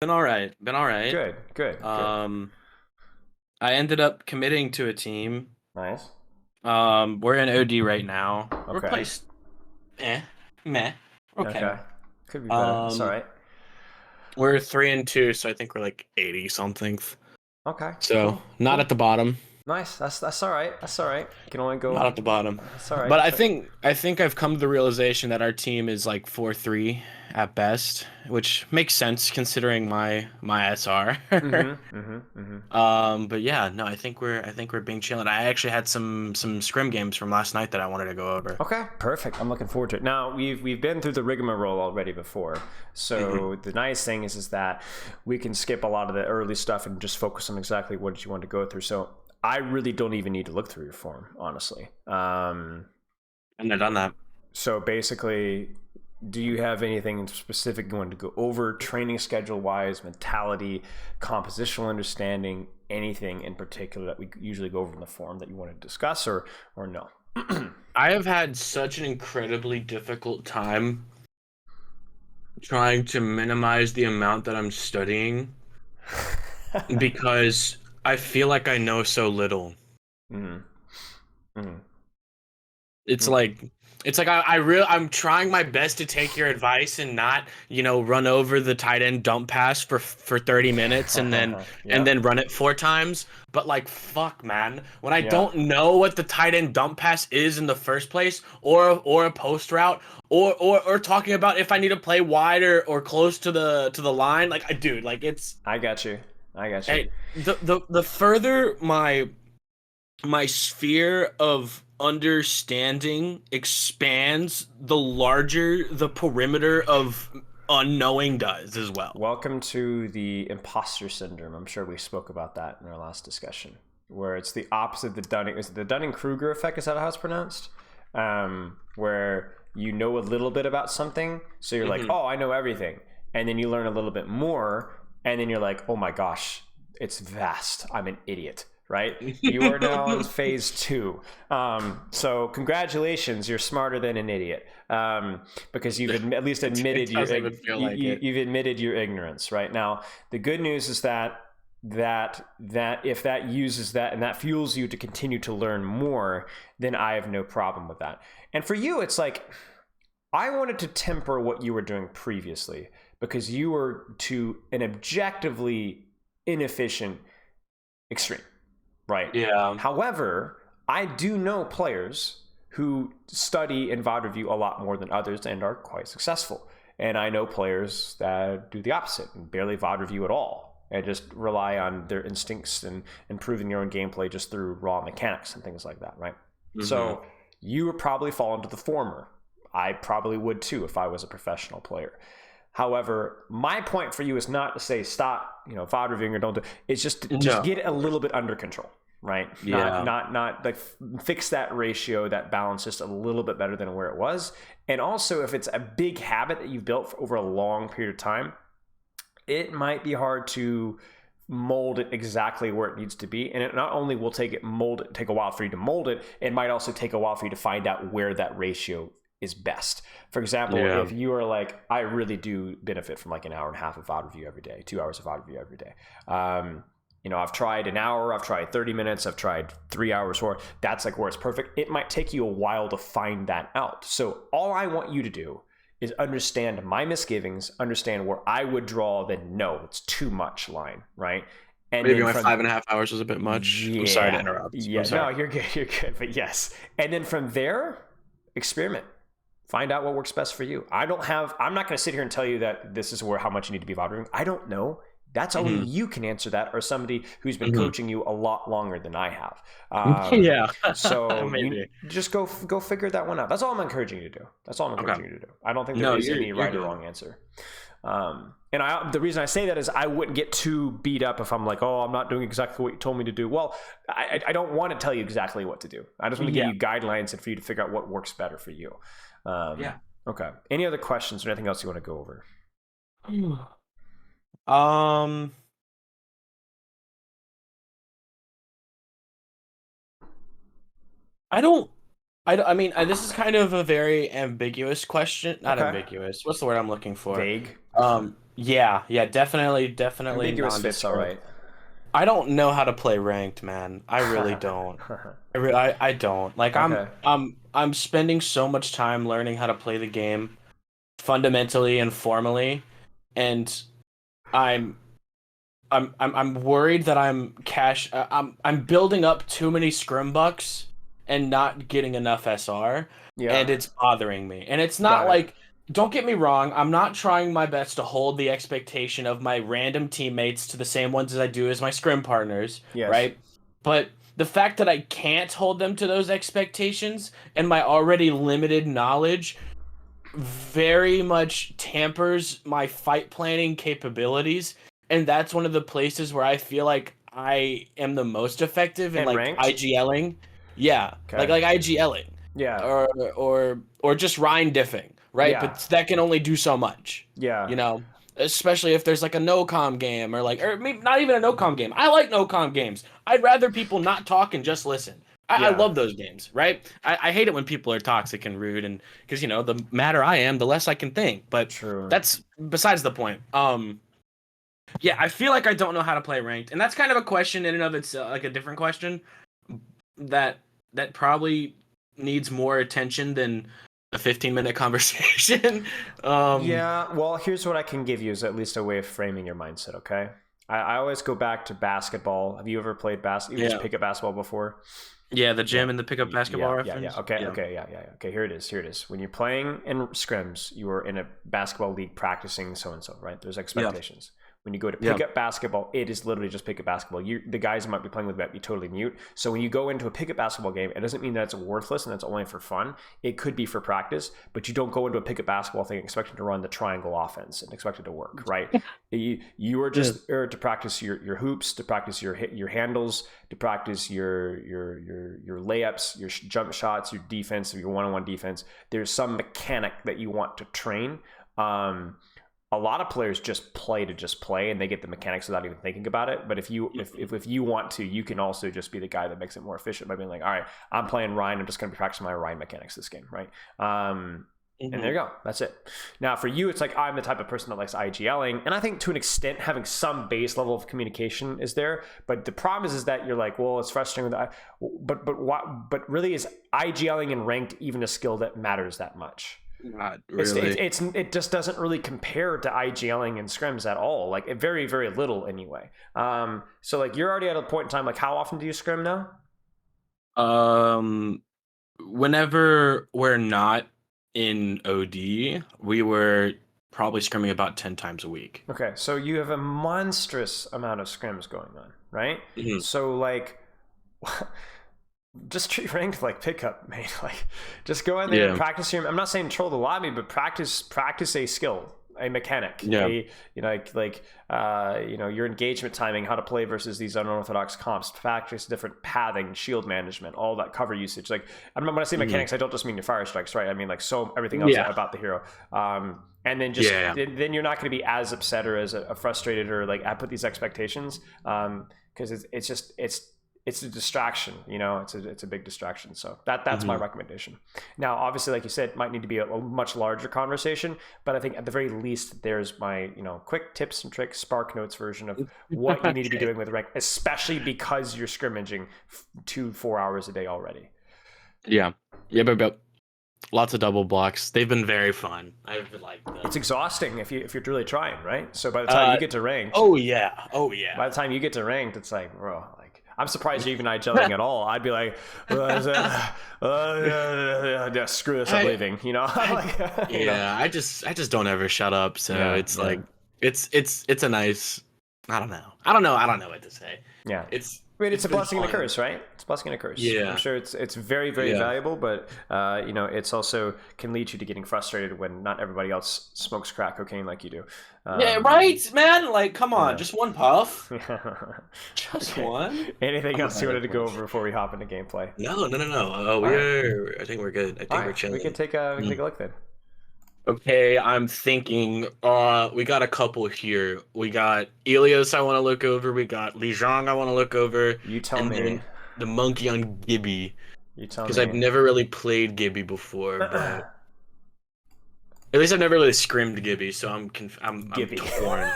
Been all right. Been all right. Good, good, good. I ended up committing to a team. Nice. We're in OD right now. We're Okay. placed eh, meh. Okay. Okay. Could be better. That's all Um, right. we're 3-2, so I think we're like 80 something. Okay. So Cool. not at Cool. the bottom. Nice. That's all right. That's all right. You can only Not go. at the bottom. That's all right. But I think I've come to the realization that our team is like 4-3 at best, which makes sense considering my SR. Mm-hmm. Mm-hmm. Mm-hmm. But yeah, no, I think we're being chilled. I actually had some scrim games from last night that I wanted to go over. Okay, perfect. I'm looking forward to it. Now we've been through the rigmarole already before, Hmm. so the nice thing is that we can skip a lot of the early stuff and just focus on exactly what you want to go through. So I really don't even need to look through your form, honestly. And I've done that. So basically, do you have anything specific you want to go over, training schedule wise, mentality, compositional understanding, anything in particular that we usually go over in the form that you want to discuss, or no? I have had such an incredibly difficult time trying to minimize the amount that I'm studying because I feel like I know so little. Mm-hmm. Mm-hmm. It's like I'm trying my best to take your advice and not, run over the tight end dump pass for 30 minutes and then Yep. run it 4 times. But like fuck, man. When I Yeah. don't know what the tight end dump pass is in the first place, or a post route, or talking about if I need to play wide or close to the line, like I dude, like it's I got you. I got you. hey, the further my sphere of understanding expands, the larger the perimeter of unknowing does as well. Welcome to the imposter syndrome. I'm sure we spoke about that in our last discussion, where it's the opposite of the Dunning. Is it the Dunning-Kruger effect? Is that how it's pronounced? Where you know a little bit about something, so you're like, Hmm. oh, I know everything, and then you learn a little bit more, and then you're like, oh my gosh, it's vast. I'm an idiot. Right? You are now on phase two. So congratulations, you're smarter than an idiot, because you've at least It admitted doesn't even feel like it. you've admitted your ignorance. Right now, the good news is that if that uses that and that fuels you to continue to learn more, then I have no problem with that. And for you, it's like I wanted to temper what you were doing previously because you were to an objectively inefficient extreme, right? Yeah. However, I do know players who study and VOD review a lot more than others and are quite successful. And I know players that do the opposite and barely VOD review at all and just rely on their instincts and improving their own gameplay just through raw mechanics and things like that, right? Hmm. So you would probably fall into the former. I probably would too if I was a professional player. However, my point for you is not to say stop, VOD reviewing or don't do. It's just to just No. get a little bit under control, right? Not Yeah. not not like fix that ratio, that balance just a little bit better than where it was. And also, if it's a big habit that you've built over a long period of time, it might be hard to mold it exactly where it needs to be. And it not only will take a while for you to mold it, it might also take a while for you to find out where that ratio is best. For example, Yeah. if you are like, I really do benefit from like an hour and a half of VOD review every day, 2 hours of VOD review every day. I've tried an hour, I've tried 30 minutes, I've tried 3 hours, or that's like where it's perfect. It might take you a while to find that out. So all I want you to do is understand my misgivings, understand where I would draw the no, it's too much line, right? And Maybe then my from 5.5 hours was a bit much. I'm sorry to yeah, interrupt. I'm yeah, no, sorry. you're good, but yes. And then from there, experiment. Find out what works best for you. I'm not going to sit here and tell you that this is how much you need to be voting. I don't know. That's only Hmm. you can answer that, or somebody who's been Hmm. coaching you a lot longer than I have. Yeah. So you Maybe. just go figure that one out. That's all I'm encouraging you to do. That's all I'm Okay. encouraging you to do. I don't think there No, is you're any you're right or good. wrong answer. And the reason I say that is I wouldn't get too beat up if I'm like, oh, I'm not doing exactly what you told me to do. Well, I don't want to tell you exactly what to do. I just want to give Yeah. you guidelines and for you to figure out what works better for you. Um, Yeah. okay. Any other questions or anything else you want to go over? Um, I don't. I mean, this is kind of a very ambiguous question. Not Okay. ambiguous. What's the word I'm looking for? Vague. Yeah, definitely Ambiguous fits all nondescript. right. I don't know how to play ranked, man. I really don't. I don't. Like Okay. I'm spending so much time learning how to play the game fundamentally and formally, and I'm I'm worried that I'm building up too many scrim bucks and not getting enough SR, Yeah. and it's bothering me. And it's not Got it. like, don't get me wrong, I'm not trying my best to hold the expectation of my random teammates to the same ones as I do as my scrim partners, Yes. right? But the fact that I can't hold them to those expectations and my already limited knowledge very much tampers my fight planning capabilities, and that's one of the places where I feel like I am the most effective in And like ranked? IGLing. Yeah, Okay. like IGLing, Yeah. or just Rhine diffing, right? Yeah. But that can only do so much, Yeah. you know. Especially if there's like a no com game or maybe not even a no com game. I like no com games. I'd rather people not talk and just listen. I Yeah. love those games, right? I hate it when people are toxic and rude, and because the madder I am, the less I can think. But True. that's besides the point. Yeah, I feel like I don't know how to play ranked, and that's kind of a question in and of itself, like a different question that probably needs more attention than a 15-minute conversation. um, Yeah, well, here's what I can give you is at least a way of framing your mindset, okay? I always go back to basketball. Have you ever played basketball? You just yeah, pick up basketball before? yeah, the Yeah. gym and the pickup basketball Yeah. reference. Okay, Yeah, okay, yeah. Okay, here it is. Here it is. When you're playing in scrims, you are in a basketball league practicing so and so, right? There's yeah, expectations. When you go to yeah. pick up basketball, it is literally just pick up basketball. The guys you might be playing with might be totally mute. So when you go into a pick up basketball game, it doesn't mean that it's worthless and that's only for fun. It could be for practice, but you don't go into a pick up basketball thing expecting to run the triangle offense and expect it to work, right? You are just there to practice your hoops, to practice your handles, to practice your layups, your jump shots, your defense, your one-on-one defense. There's some mechanic that you want to train. A lot of players just play and they get the mechanics without even thinking about it. But if you want to, you can also just be the guy that makes it more efficient by being like, all right, I'm playing Ryan. I'm just going to be practicing my Ryan mechanics this game, right? And there you go. That's it. Now, for you, it's like I'm the type of person that likes IGLing, and I think to an extent, having some base level of communication is there. But the problem is that you're like, well, it's frustrating with that. But really, is IGLing and ranked even a skill that matters that much? Not really. It just doesn't really compare to IGLing and scrims at all. Like very very little anyway. So like you're already at a point in time. Like how often do you scrim now? Whenever we're not in OD, we were probably scrimming about 10 times a week. Okay, so you have a monstrous amount of scrims going on, right? Mhm. So like, just treat ranked like pickup, man. Like, just go in there and Yeah. practice your. I'm not saying troll the lobby, but practice a skill, a mechanic, Yeah. your engagement timing, how to play versus these unorthodox comps, practice different pathing, shield management, all that cover usage. Like, when I say mechanics, I don't just mean your fire strikes, right? I mean like everything else Yeah. about the hero. And then just Yeah. then you're not going to be as upset or as frustrated or like I put these expectations because it's a distraction, it's a big distraction. So that's my recommendation. Now, obviously, like you said, it might need to be a much larger conversation, but I think at the very least, there's my, quick tips and tricks, Spark Notes version of what you need to be doing with rank, especially because you're scrimmaging 4 hours a day already. Yeah. Yeah, but lots of double blocks. They've been very fun. I've liked them. It's exhausting if you're really trying, right? So by the time you get to ranked, oh yeah. by the time you get to ranked, it's like, bro, like I'm surprised you're even not gelling at all. I'd be like, screw this, I'm leaving. Yeah, I just don't ever shut up. So it's like it's a nice. I don't know what to say. Yeah. It's a been blessing and a fun. curse, right? It's a blessing and a curse. Yeah. I'm sure it's very, very valuable, but it's also can lead you to getting frustrated when not everybody else smokes crack cocaine like you do. Yeah, right, man. Like, come on, just one puff. Just Okay. one. Anything else you wanted to go over before we hop into gameplay? No. I think we're good. I think we're chilling. We can take a look then. Okay, I'm thinking. We got a couple here. We got Elios I want to look over. We got Li Zhang I want to look over. You tell and me. Then the monkey on Gibby. You tell me. Because I've never really played Gibby before. But At least I've never really screamed Gibby, so I'm Gibby. torn.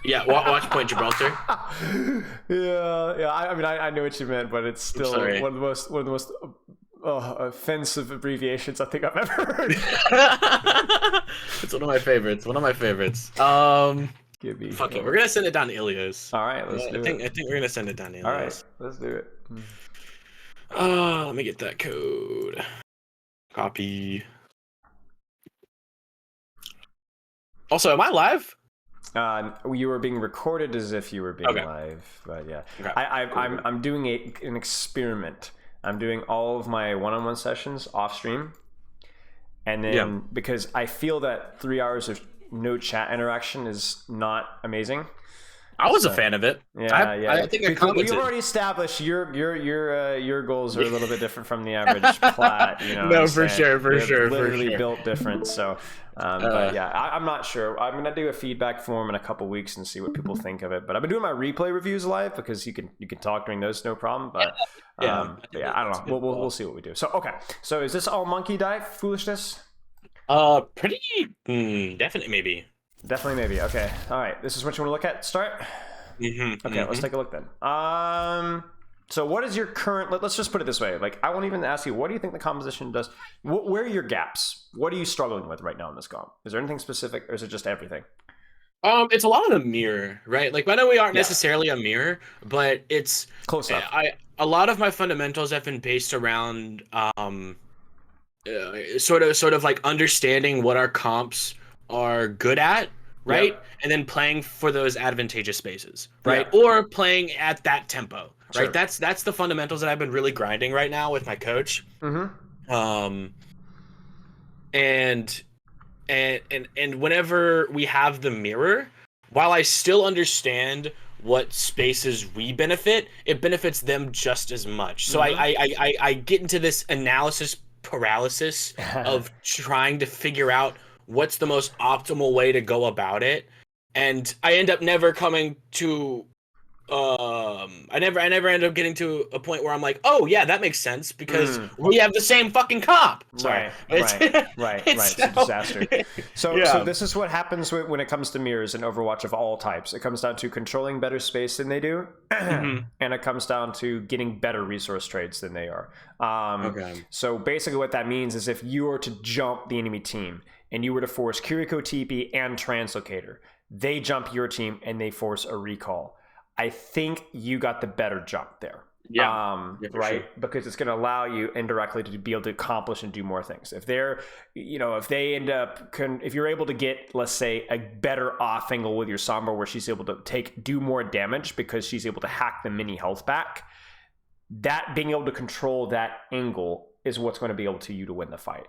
Yeah, watch Point Gibraltar. Yeah. I mean, I knew what you meant, but it's I'm still sorry. one of the most offensive abbreviations I think I've ever heard. It's one of my favorites. One of my favorites. Gibby. Fuck it. We're gonna send it down to Ilios. All right, let's do it. I think we're gonna send it down to All right, Ilios. let's do it. Let me get that code. Copy. Also, am I live? You were being recorded as if you were being Okay. live, but yeah, Okay. I'm doing an experiment. I'm doing all of my one-on-one sessions off stream, and then because I feel that 3 hours of no chat interaction is not amazing. I was a fan of it. Yeah, I think I we've commented. already established your goals are a little bit different from the average plat. You know, No, what I'm for saying? sure, for They're sure, for literally sure. built different. So, but yeah, I'm not sure. I'm gonna do a feedback form in a couple weeks and see what people think of it. But I've been doing my replay reviews live because you can talk during those, no problem. But Yeah, I don't know. We'll see what we do. So okay, so is this all monkey dive foolishness? Pretty. Definitely, maybe. Definitely, maybe. Okay, all right. This is what you want to look at. Start. Okay, let's take a look then. So what is your current, let's just put it this way. Like, I won't even ask you, what do you think the composition does? Where are your gaps? What are you struggling with right now in this comp? Is there anything specific, or is it just everything? It's a lot of the mirror, right? Like, I know we aren't necessarily a mirror, but it's Close enough. A lot of my fundamentals have been based around sort of like understanding what our comps are good at, right? Yep. And then playing for those advantageous spaces, right? Yeah. Or playing at that tempo, right? Sure. That's the fundamentals that I've been really grinding right now with my coach. Mm-hmm. And whenever we have the mirror, while I still understand what spaces we benefit, it benefits them just as much. So I get into this analysis paralysis of trying to figure out what's the most optimal way to go about it, and I end up never coming to I never end up getting to a point where I'm like, oh yeah, that makes sense because we have the same fucking comp. Sorry. Right. It's a disaster. So this is what happens when it comes to mirrors in Overwatch of all types. It comes down to controlling better space than they do, and it comes down to getting better resource trades than they are. So basically what that means is if you were to jump the enemy team and you were to force Kiriko TP and Translocator, they jump your team and they force a recall. I think you got the better jump there. Right? Sure. Because it's going to allow you indirectly to be able to accomplish and do more things. If they're, if they end up, if you're able to get, let's say, a better off angle with your Sombra where she's able to do more damage because she's able to hack the mini health back, that being able to control that angle is what's going to be able to you to win the fight.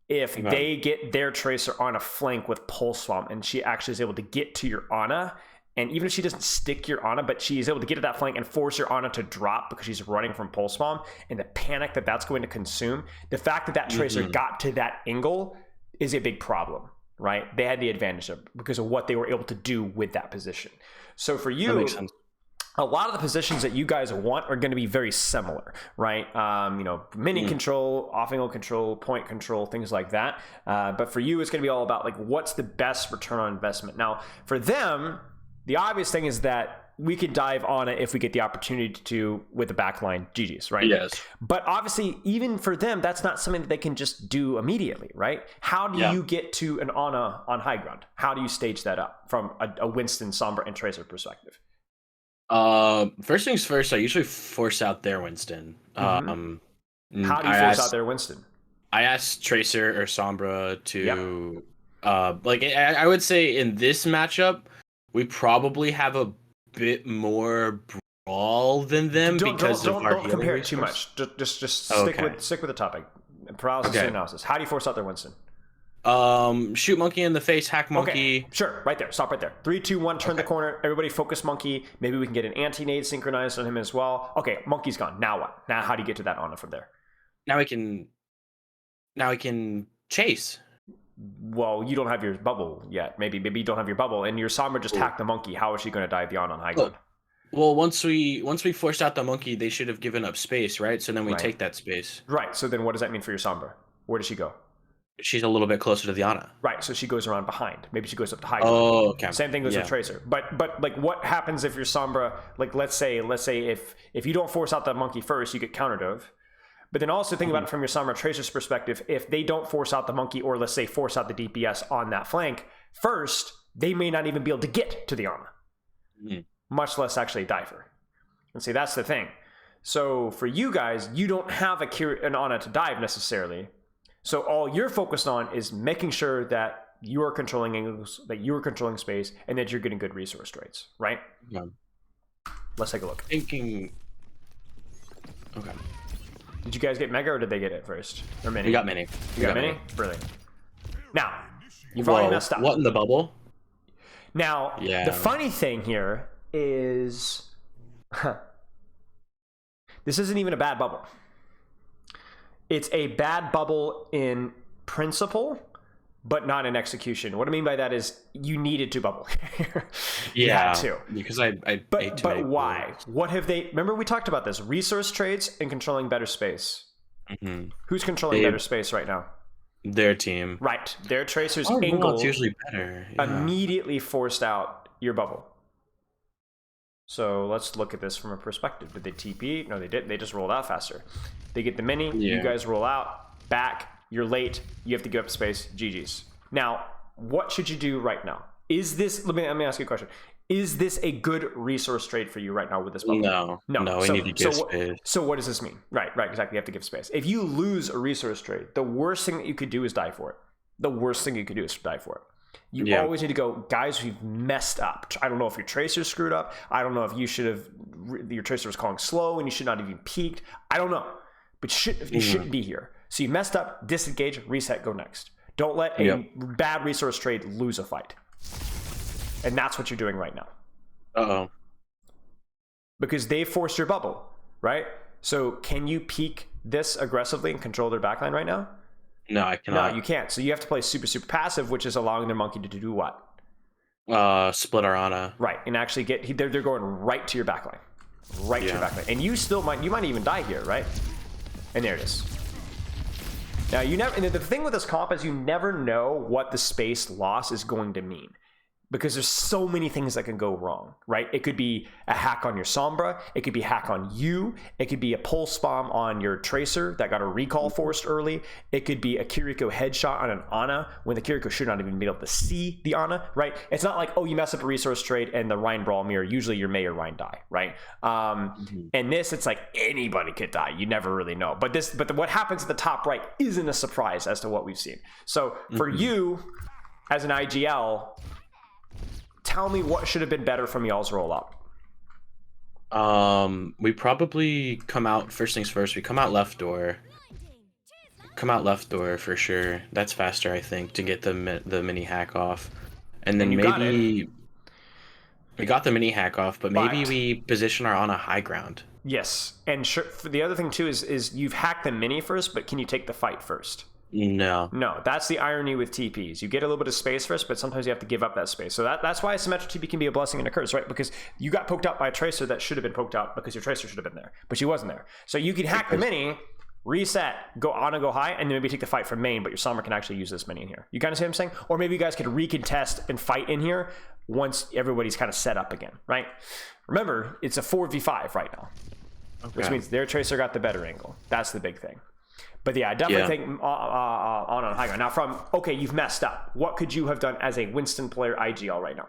If they get their Tracer on a flank with Pulse Swamp and she actually is able to get to your Ana, and even if she doesn't stick your Ana, but she is able to get to that flank and force your Ana to drop because she's running from Pulse Bomb, and the panic that that's going to consume, the fact that that Tracer got to that angle is a big problem, right? They had the advantage because of what they were able to do with that position. So for you, that makes sense. A lot of the positions that you guys want are going to be very similar, right? Mini control, off-angle control, point control, things like that. But for you, it's going to be all about like what's the best return on investment. Now, for them, the obvious thing is that we could dive on it if we get the opportunity to with the backline GGs, right? Yes. But obviously, even for them, that's not something that they can just do immediately, right? How do you get to an Ana on high ground? How do you stage that up from a Winston, Sombra, and Tracer perspective? First things first, I usually force out their Winston. How do you force out their Winston? I asked Tracer or Sombra to I would say in this matchup, we probably have a bit more brawl than them because of our don't compare it too much. Just stick with the topic. Paralysis analysis. How do you force out their Winston? Shoot monkey in the face, hack monkey. Okay, sure, right there. Stop right there. 3, 2, 1. Turn the corner. Everybody focus monkey. Maybe we can get an anti-nade synchronized on him as well. Okay, monkey's gone. Now what? Now how do you get to that Ana from there? Now we can chase. Well, you don't have your bubble yet. Maybe you don't have your bubble, and your Sombra just hacked the monkey. How is she going to dive the on high ground? Well, once we forced out the monkey, they should have given up space, right? So then we take that space. Right. So then, what does that mean for your Sombra? Where does she go? She's a little bit closer to the Ana. Right, so she goes around behind. Maybe she goes up to high. Oh, okay. Same thing goes with Tracer. But like, what happens if your Sombra, like, let's say if you don't force out that monkey first, you get counter dove. But then also think about it from your Sombra Tracer's perspective. If they don't force out the monkey, or let's say force out the DPS on that flank first, they may not even be able to get to the Ana, much less actually diver. And see, that's the thing. So for you guys, you don't have an Ana to dive necessarily. So all you're focused on is making sure that you are controlling angles, that you are controlling space, and that you're getting good resource rates, right? Yeah. Let's take a look. Okay. Did you guys get Mega, or did they get it first? Or Mini? We got Mini. You got Mini? Brilliant. Now, you've already messed up. What in the bubble? Now, the funny thing here is... this isn't even a bad bubble. It's a bad bubble in principle, but not in execution. What I mean by that is you needed to bubble. You had to. Because I but why? What have they... Remember we talked about this. Resource trades and controlling better space. Who's controlling better space right now? Their team. Right. Their Tracer's angle it's usually better. Immediately forced out your bubble. So let's look at this from a perspective. Did they TP? No, they didn't. They just rolled out faster. They get the Mini. You guys roll out. Back. You're late. You have to give up space. GG's. Now, what should you do right now? Is this... Let me ask you a question. Is this a good resource trade for you right now with this bubble? No, we need to give space. So what does this mean? Right, exactly. You have to give space. If you lose a resource trade, the worst thing that you could do is die for it. The worst thing you could do is die for it. You always need to go, guys, we've messed up. I don't know if your Tracer screwed up. I don't know if you should have... Your Tracer was calling slow and you should not have even peaked. I don't know. But you shouldn't be here. So you messed up, disengage, reset, go next. Don't let a bad resource trade lose a fight. And that's what you're doing right now. Because they forced your bubble, right? So can you peek this aggressively and control their backline right now? No, I cannot. No, you can't. So you have to play super, super passive, which is allowing their monkey to do what? Split our Ana. Right, and actually they're going right to your backline. Right to your backline. And you still might even die here, right? And there it is. Now, and the thing with this comp is you never know what the space loss is going to mean, because there's so many things that can go wrong, right? It could be a hack on your Sombra. It could be a hack on you. It could be a pulse bomb on your Tracer that got a recall forced early. It could be a Kiriko headshot on an Ana when the Kiriko should not even be able to see the Ana, right? It's not like, oh, you mess up a resource trade and the Rhine Brawl mirror. Usually your May or Rhine die, right? And this, it's like anybody could die. You never really know. But what happens at the top right isn't a surprise as to what we've seen. So for you, as an IGL... Tell me what should have been better from y'all's rollout. We probably come out, first things first, we come out left door. Come out left door for sure. That's faster, I think, to get the mini hack off. And then maybe we got the mini hack off, but maybe we position our on a high ground. Yes. And sure, the other thing too is you've hacked the mini first, but can you take the fight first? No, that's the irony with TPs. You get a little bit of space first, but sometimes you have to give up that space. So that's why a symmetric TP can be a blessing and a curse, right? Because you got poked out by a Tracer that should have been poked out because your Tracer should have been there, but she wasn't there. So you could hack the mini, reset, go on and go high, and then maybe take the fight from main, but your Sombra can actually use this mini in here. You kind of see what I'm saying? Or maybe you guys could recontest and fight in here once everybody's kind of set up again, right? Remember, it's a 4v5 right now, which means their Tracer got the better angle. That's the big thing. But yeah, I definitely think on high ground. Now okay, you've messed up. What could you have done as a Winston player IGL right now?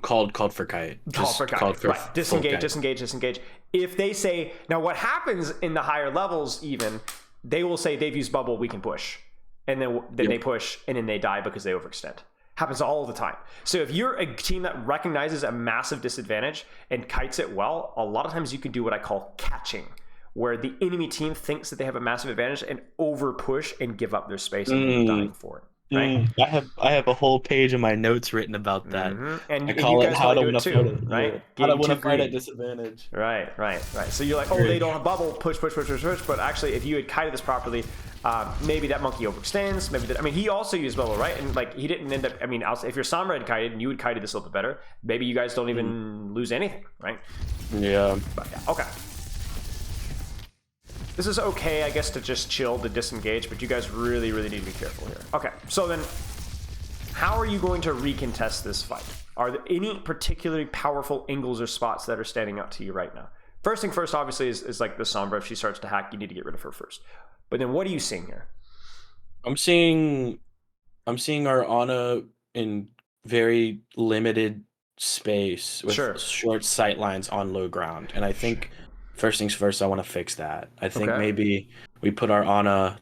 Called for kite. Called for kite. Right. Disengage. If they say, now what happens in the higher levels even, they will say they've used bubble, we can push. And then they push and then they die because they overextend. Happens all the time. So if you're a team that recognizes a massive disadvantage and kites it well, a lot of times you can do what I call catching, where the enemy team thinks that they have a massive advantage and over push and give up their space and dying for it. Right? I have a whole page in my notes written about that. And I call it how to win a fight, right? How to win a fight at disadvantage. Right. So you're like, oh, they don't have bubble, push. But actually, if you had kited this properly, maybe that monkey overextends. He also used bubble, right? And like he didn't end up. If your Sombra had kited and you had kited this a little bit better, maybe you guys don't even lose anything, right? Yeah. But yeah, okay. This is okay, I guess, to just chill, to disengage, but you guys really, really need to be careful here. Okay, so then, how are you going to recontest this fight? Are there any particularly powerful angles or spots that are standing out to you right now? First thing first, obviously, is like the Sombra. If she starts to hack, you need to get rid of her first. But then what are you seeing here? I'm seeing our Ana in very limited space with short sight lines on low ground, and I think first things first, I want to fix that. I think maybe we put our Ana,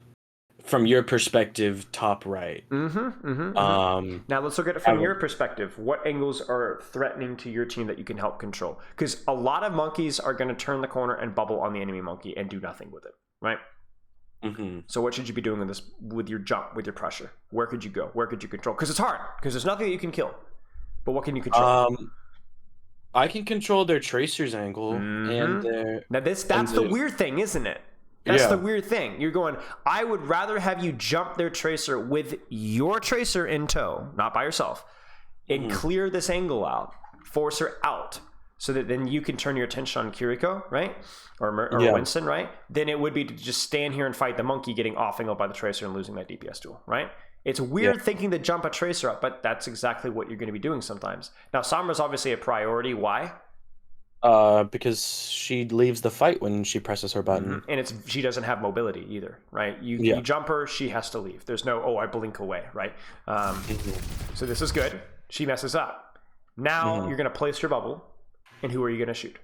from your perspective, top right. Now let's look at it from your perspective. What angles are threatening to your team that you can help control? Because a lot of monkeys are going to turn the corner and bubble on the enemy monkey and do nothing with it, right? So what should you be doing with this, with your jump, with your pressure? Where could you go? Where could you control? Because it's hard, because there's nothing that you can kill. But what can you control? I can control their tracer's angle and their... Now that's the weird thing, isn't it? That's the weird thing. You're going, I would rather have you jump their tracer with your tracer in tow, not by yourself, and clear this angle out, force her out, so that then you can turn your attention on Kiriko, right? Or Winston, right? Then it would be to just stand here and fight the monkey getting off-angled by the tracer and losing that DPS duel, right? It's weird thinking to jump a tracer up, but that's exactly what you're going to be doing sometimes. Now, Sombra's obviously a priority. Why? Because she leaves the fight when she presses her button. And she doesn't have mobility either, right? You jump her, she has to leave. There's no, I blink away, right? So this is good. She messes up. Now you're going to place your bubble, and who are you going to shoot?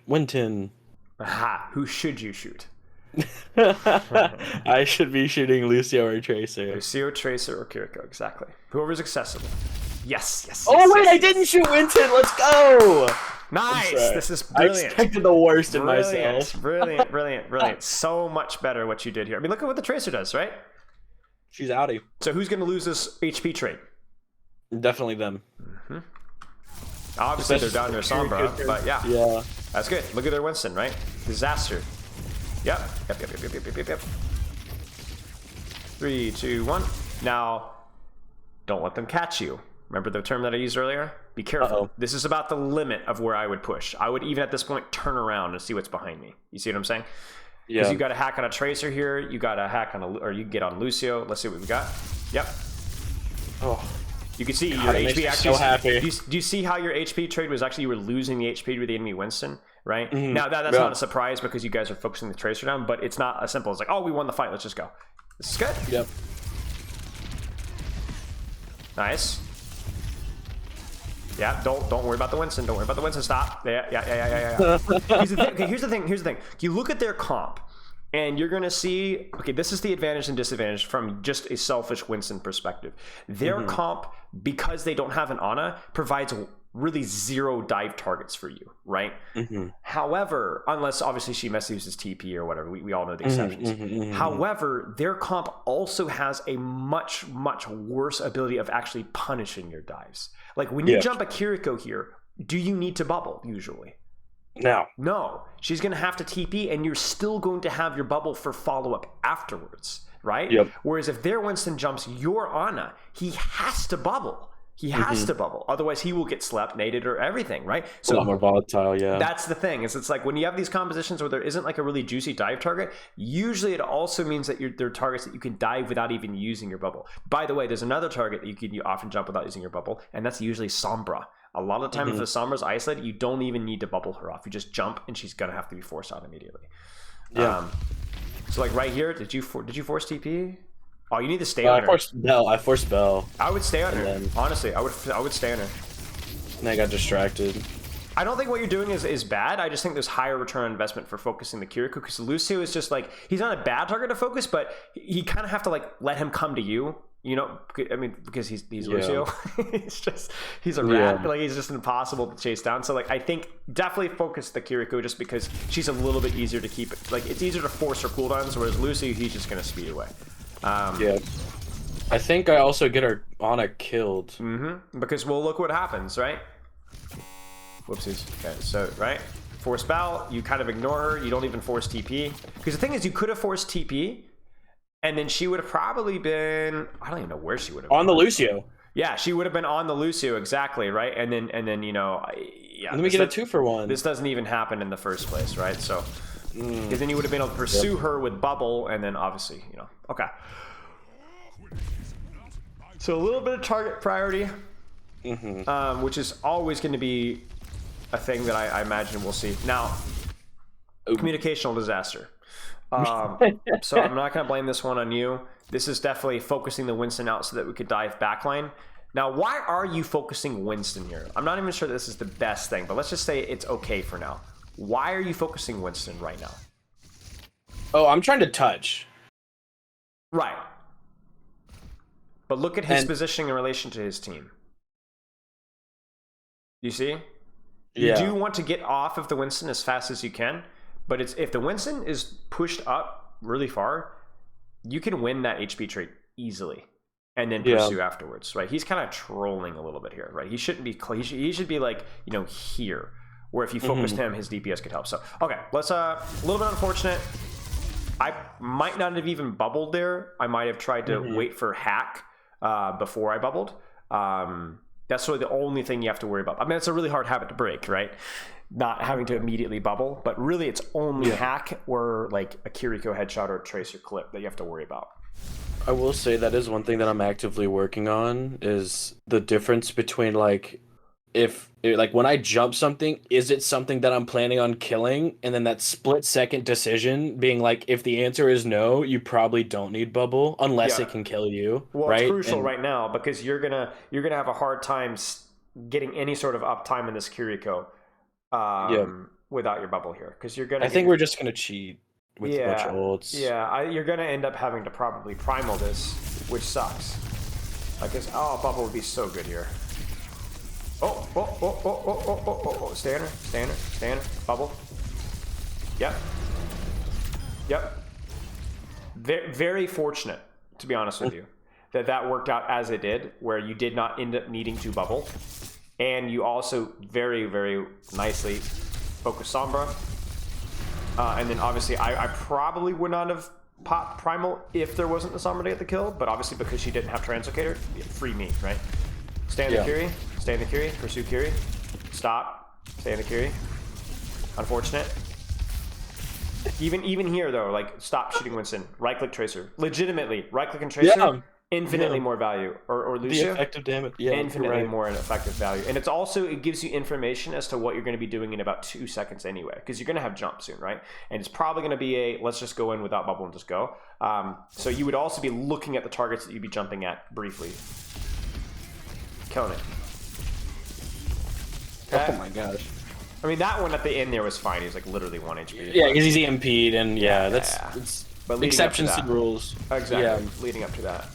Winton. Aha, who should you shoot? I should be shooting Lucio or Tracer. Lucio, Tracer, or Kiriko, exactly. Whoever's accessible. Yes. I didn't shoot Winton. Let's go. Nice. This is brilliant. I expected the worst in myself. Brilliant. So much better what you did here. I mean, look at what the Tracer does, right? She's outie. So who's going to lose this HP trade? Definitely them. Obviously, they're down their Sombra, but yeah. That's good. Look at their Winston, right? Disaster. Yep. 3, 2, 1. Now, don't let them catch you. Remember the term that I used earlier? Be careful. This is about the limit of where I would push. I would even at this point turn around and see what's behind me. You see what I'm saying? Because you got a hack on a Tracer here. You got a hack on or you can get on Lucio. Let's see what we got. Yep. You can see your HP actually. So happy. Do you see how your HP trade was actually, you were losing the HP with the enemy Winston, right? Now that's not a surprise because you guys are focusing the Tracer down, but it's not as simple as like, we won the fight, let's just go. This is good. Yep. Nice. Yeah, don't worry about the Winston. Don't worry about the Winston. Stop. Yeah. Here's the thing. You look at their comp, and you're going to see, this is the advantage and disadvantage from just a selfish Winston perspective. Their comp, because they don't have an Ana, provides really 0 dive targets for you, right? However, unless obviously she uses TP or whatever, we all know the exceptions. However, their comp also has a much, much worse ability of actually punishing your dives. Like when you jump a Kiriko here, do you need to bubble usually? No, she's going to have to TP, and you're still going to have your bubble for follow-up afterwards, right? Whereas if their Winston jumps your Ana, he has to bubble. He has to bubble. Otherwise, he will get slept, naded, or everything, right? So a lot more volatile, That's the thing. It's like when you have these compositions where there isn't like a really juicy dive target, usually it also means that there are targets that you can dive without even using your bubble. By the way, there's another target that you often jump without using your bubble, and that's usually Sombra. A lot of the time, if the Sombra's isolated, you don't even need to bubble her off. You just jump, and she's gonna have to be forced out immediately. So like right here, did you force TP? Oh, you need to stay on her. I forced Bell. I would stay on her. Honestly, I would stay on her. And I got distracted. I don't think what you're doing is bad. I just think there's higher return on investment for focusing the Kiriko, because Lucio is just like, he's not a bad target to focus, but you kind of have to like let him come to you. You know, I mean, because he's Lucio. he's a rat. Like, he's just impossible to chase down. So like, I think definitely focus the Kiriko just because she's a little bit easier to keep it. Like, it's easier to force her cooldowns, whereas Lucio, he's just gonna speed away. I think I also get her Ana killed. Because well, look what happens, right? Whoopsies. Okay, so right, force Bell, you kind of ignore her. You don't even force TP, because the thing is, you could have forced TP, and then she would have probably been, I don't even know where she would have on the Lucio. Yeah, she would have been on the Lucio, exactly, right? And then you know, and then we get a 2-for-1. This doesn't even happen in the first place, right? So Because then you would have been able to pursue her with bubble, and then obviously, you know. Okay. So a little bit of target priority, which is always going to be a thing that I imagine we'll see. Now, communicational disaster. So I'm not going to blame this one on you. This is definitely focusing the Winston out so that we could dive backline. Now, why are you focusing Winston here? I'm not even sure this is the best thing, but let's just say it's okay for now. Why are you focusing Winston right now? Oh, I'm trying to touch. Right. But look at his positioning in relation to his team. You see? You do want to get off of the Winston as fast as you can, but if the Winston is pushed up really far, you can win that HP trade easily and then pursue afterwards, right? He's kind of trolling a little bit here, right? He shouldn't be, he should be like, you know, here, where if you focused him, his DPS could help. So, okay, let's, a little bit unfortunate. I might not have even bubbled there. I might have tried to wait for hack before I bubbled. That's really the only thing you have to worry about. I mean, it's a really hard habit to break, right? Not having to immediately bubble, but really it's only hack or like a Kiriko headshot or a tracer clip that you have to worry about. I will say that is one thing that I'm actively working on, is the difference between like, like when I jump something, is it something that I'm planning on killing? And then that split second decision being like, if the answer is no, you probably don't need bubble unless it can kill you. Well, right? It's crucial right now because you're gonna have a hard time getting any sort of uptime in this Kiriko without your bubble here, because you're gonna. I think we're just gonna cheat with a bunch of ults. Yeah, you're gonna end up having to probably primal this, which sucks. Like this, bubble would be so good here. Standard, bubble. Yep. Very fortunate, to be honest with you, that worked out as it did, where you did not end up needing to bubble, and you also very, very nicely focused Sombra, and then obviously I probably would not have popped primal if there wasn't the Sombra to get the kill, but obviously because she didn't have Translocator, free me, right? Stay in the Curie. Stay in the Curie. Pursue Curie. Stop. Stay in the Curie. Unfortunate. Even here though, like stop shooting Winston. Right click Tracer. Legitimately, right click and Tracer. Infinitely more value. Or Lucio. The effective damage. Infinitely more in effective value. And it gives you information as to what you're going to be doing in about 2 seconds anyway, because you're going to have jump soon, right? And it's probably going to be let's just go in without bubble and just go. So you would also be looking at the targets that you'd be jumping at briefly. Killing it. Okay. Oh my gosh. I mean, that one at the end there was fine. He's like literally 1 HP. Yeah, because he's EMP'd, and that's but exceptions to the rules. Exactly. Yeah. Leading up to that.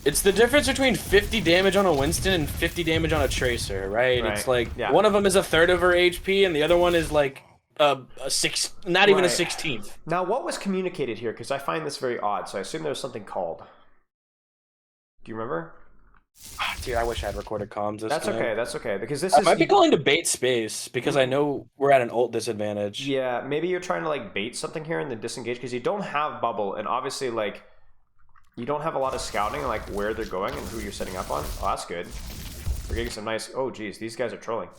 It's the difference between 50 damage on a Winston and 50 damage on a Tracer, right? It's like one of them is a third of her HP, and the other one is like a six, not even a 16th. Now, what was communicated here? Because I find this very odd. So I assume there was something called. Do you remember? Dude, I wish I had recorded comms. That's okay. Because this I might be going to bait space because I know we're at an ult disadvantage. Yeah, maybe you're trying to like bait something here and then disengage because you don't have bubble, and obviously like you don't have a lot of scouting like where they're going and who you're setting up on. Oh, that's good. We're getting some nice. Oh, geez, these guys are trolling.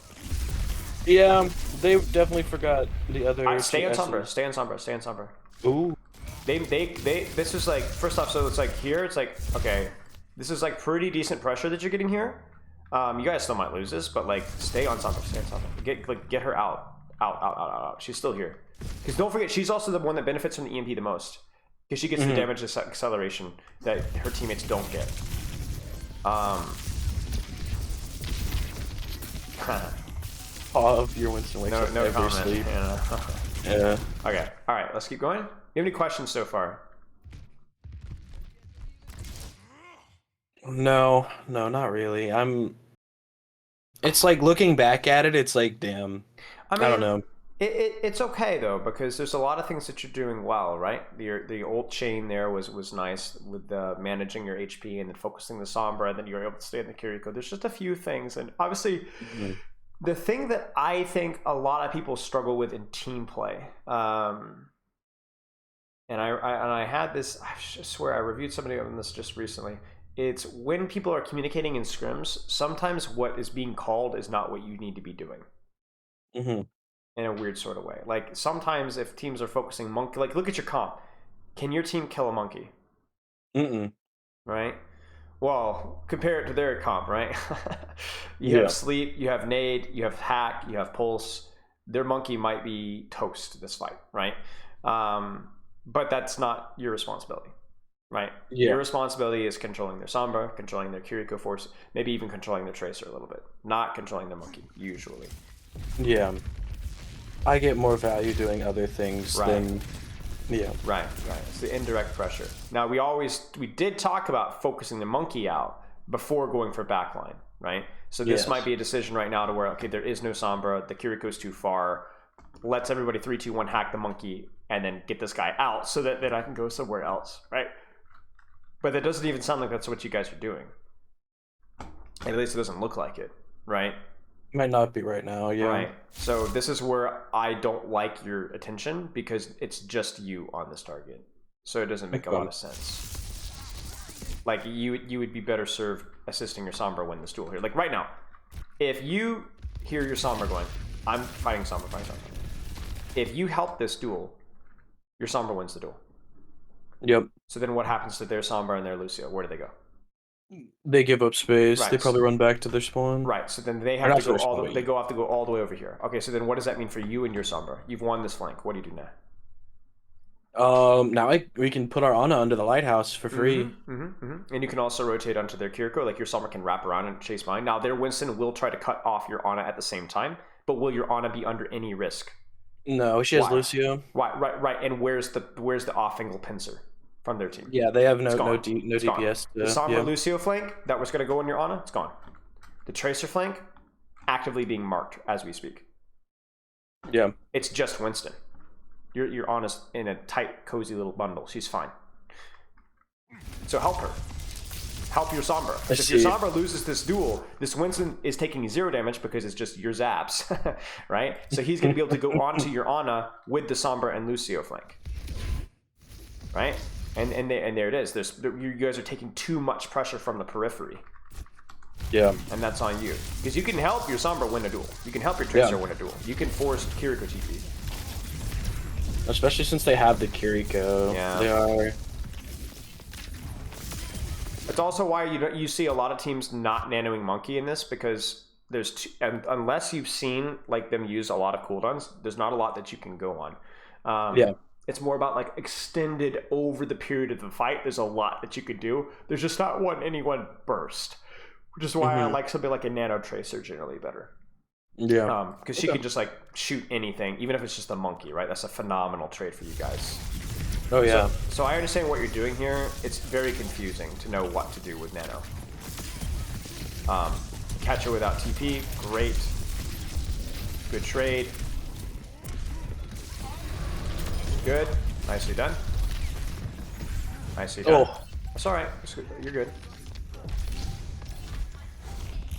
Yeah, they definitely forgot the other. Stay on Sombra. Stay on Sombra. Stay on Sombra. Ooh. They. This is like first off. So it's like here. It's like okay. This is like pretty decent pressure that you're getting here. You guys still might lose this, but like stay on Sombra, stay on Sombra. Get her out. She's still here. Because don't forget, she's also the one that benefits from the EMP the most. Because she gets the damage acceleration that her teammates don't get. All of your Winston wakes up every comment. sleep. Yeah. Okay. All right. Let's keep going. You have any questions so far? No, not really. It's like looking back at it, it's like, damn. I don't know. It's okay though, because there's a lot of things that you're doing well, right? The old chain there was nice with the managing your HP and then focusing the Sombra, and then you're able to stay in the Kiriko. There's just a few things, and obviously the thing that I think a lot of people struggle with in team play, and I had this. I swear I reviewed somebody on this just recently. It's when people are communicating in scrims, sometimes what is being called is not what you need to be doing. in a weird sort of way. Like sometimes if teams are focusing monkey, like look at your comp. Can your team kill a monkey? Mm-mm. Right? Well, compare it to their comp, right? You have Yeah. sleep, you have nade, you have hack, you have pulse. Their monkey might be toast this fight, right? But that's not your responsibility, right? Your Yeah. responsibility is controlling their Sombra, controlling their Kiriko force, maybe even controlling their Tracer a little bit, not controlling their monkey, usually. Yeah. I get more value doing other things Right. than. Yeah. Right. It's the indirect pressure. Now we did talk about focusing the monkey out before going for backline, right? So this Yes. might be a decision right now to where okay, there is no Sombra, the Kiriko's too far. Let's everybody 3-2-1 hack the monkey and then get this guy out so that then I can go somewhere else, right? But that doesn't even sound like that's what you guys are doing. At least it doesn't look like it, right? Might not be right now. Yeah. Right. So this is where I don't like your attention because it's just you on this target. So it doesn't make a lot of sense. Like you would be better served assisting your Sombra win this duel here. Like right now, if you hear your Sombra going, I'm fighting Sombra, fighting Sombra. If you help this duel, your Sombra wins the duel. Yep. So then what happens to their Sombra and their Lucio? Where do they go? They give up space. Right. They probably run back to their spawn. Right. So then they Or have not to go their all spawn, the, but they go have to go all the way over here. Okay, so then what does that mean for you and your Sombra? You've won this flank. What do you do now? Now we can put our Ana under the lighthouse for free. And you can also rotate onto their Kiriko. Like your Sombra can wrap around and chase mine. Now their Winston will try to cut off your Ana at the same time, but will your Ana be under any risk? No, she has Why? Lucio. Right. And where's the off-angle pincer from their team? Yeah, they have no It's gone. It's gone. DPS. The Sombra Yeah. Lucio flank that was going to go in your Ana, it's gone. The Tracer flank, actively being marked as we speak. Yeah. It's just Winston. You're honest in a tight, cozy little bundle. She's fine. So help her. Help your Sombra. If your Sombra loses this duel, this Winston is taking 0 damage because it's just your zaps, right? So he's going to be able to go onto your Ana with the Sombra and Lucio flank, right? And there it is. You guys are taking too much pressure from the periphery. Yeah. And that's on you. Because you can help your Sombra win a duel. You can help your Tracer win a duel. You can force Kiriko TP. Especially since they have the Kiriko. Yeah. They are. It's also why you see a lot of teams not nanoing Monkey in this, because there's unless you've seen like them use a lot of cooldowns, there's not a lot that you can go on. Yeah. It's more about like extended over the period of the fight. There's a lot that you could do. There's just not any one burst, which is why I like something like a Nano Tracer generally better. Yeah. Because she can just like shoot anything, even if it's just a monkey, right? That's a phenomenal trade for you guys. Oh yeah. So I understand what you're doing here. It's very confusing to know what to do with Nano. Catch her without TP, great. Good trade. Good. Nicely done. Nicely done. Oh. That's alright. You're good.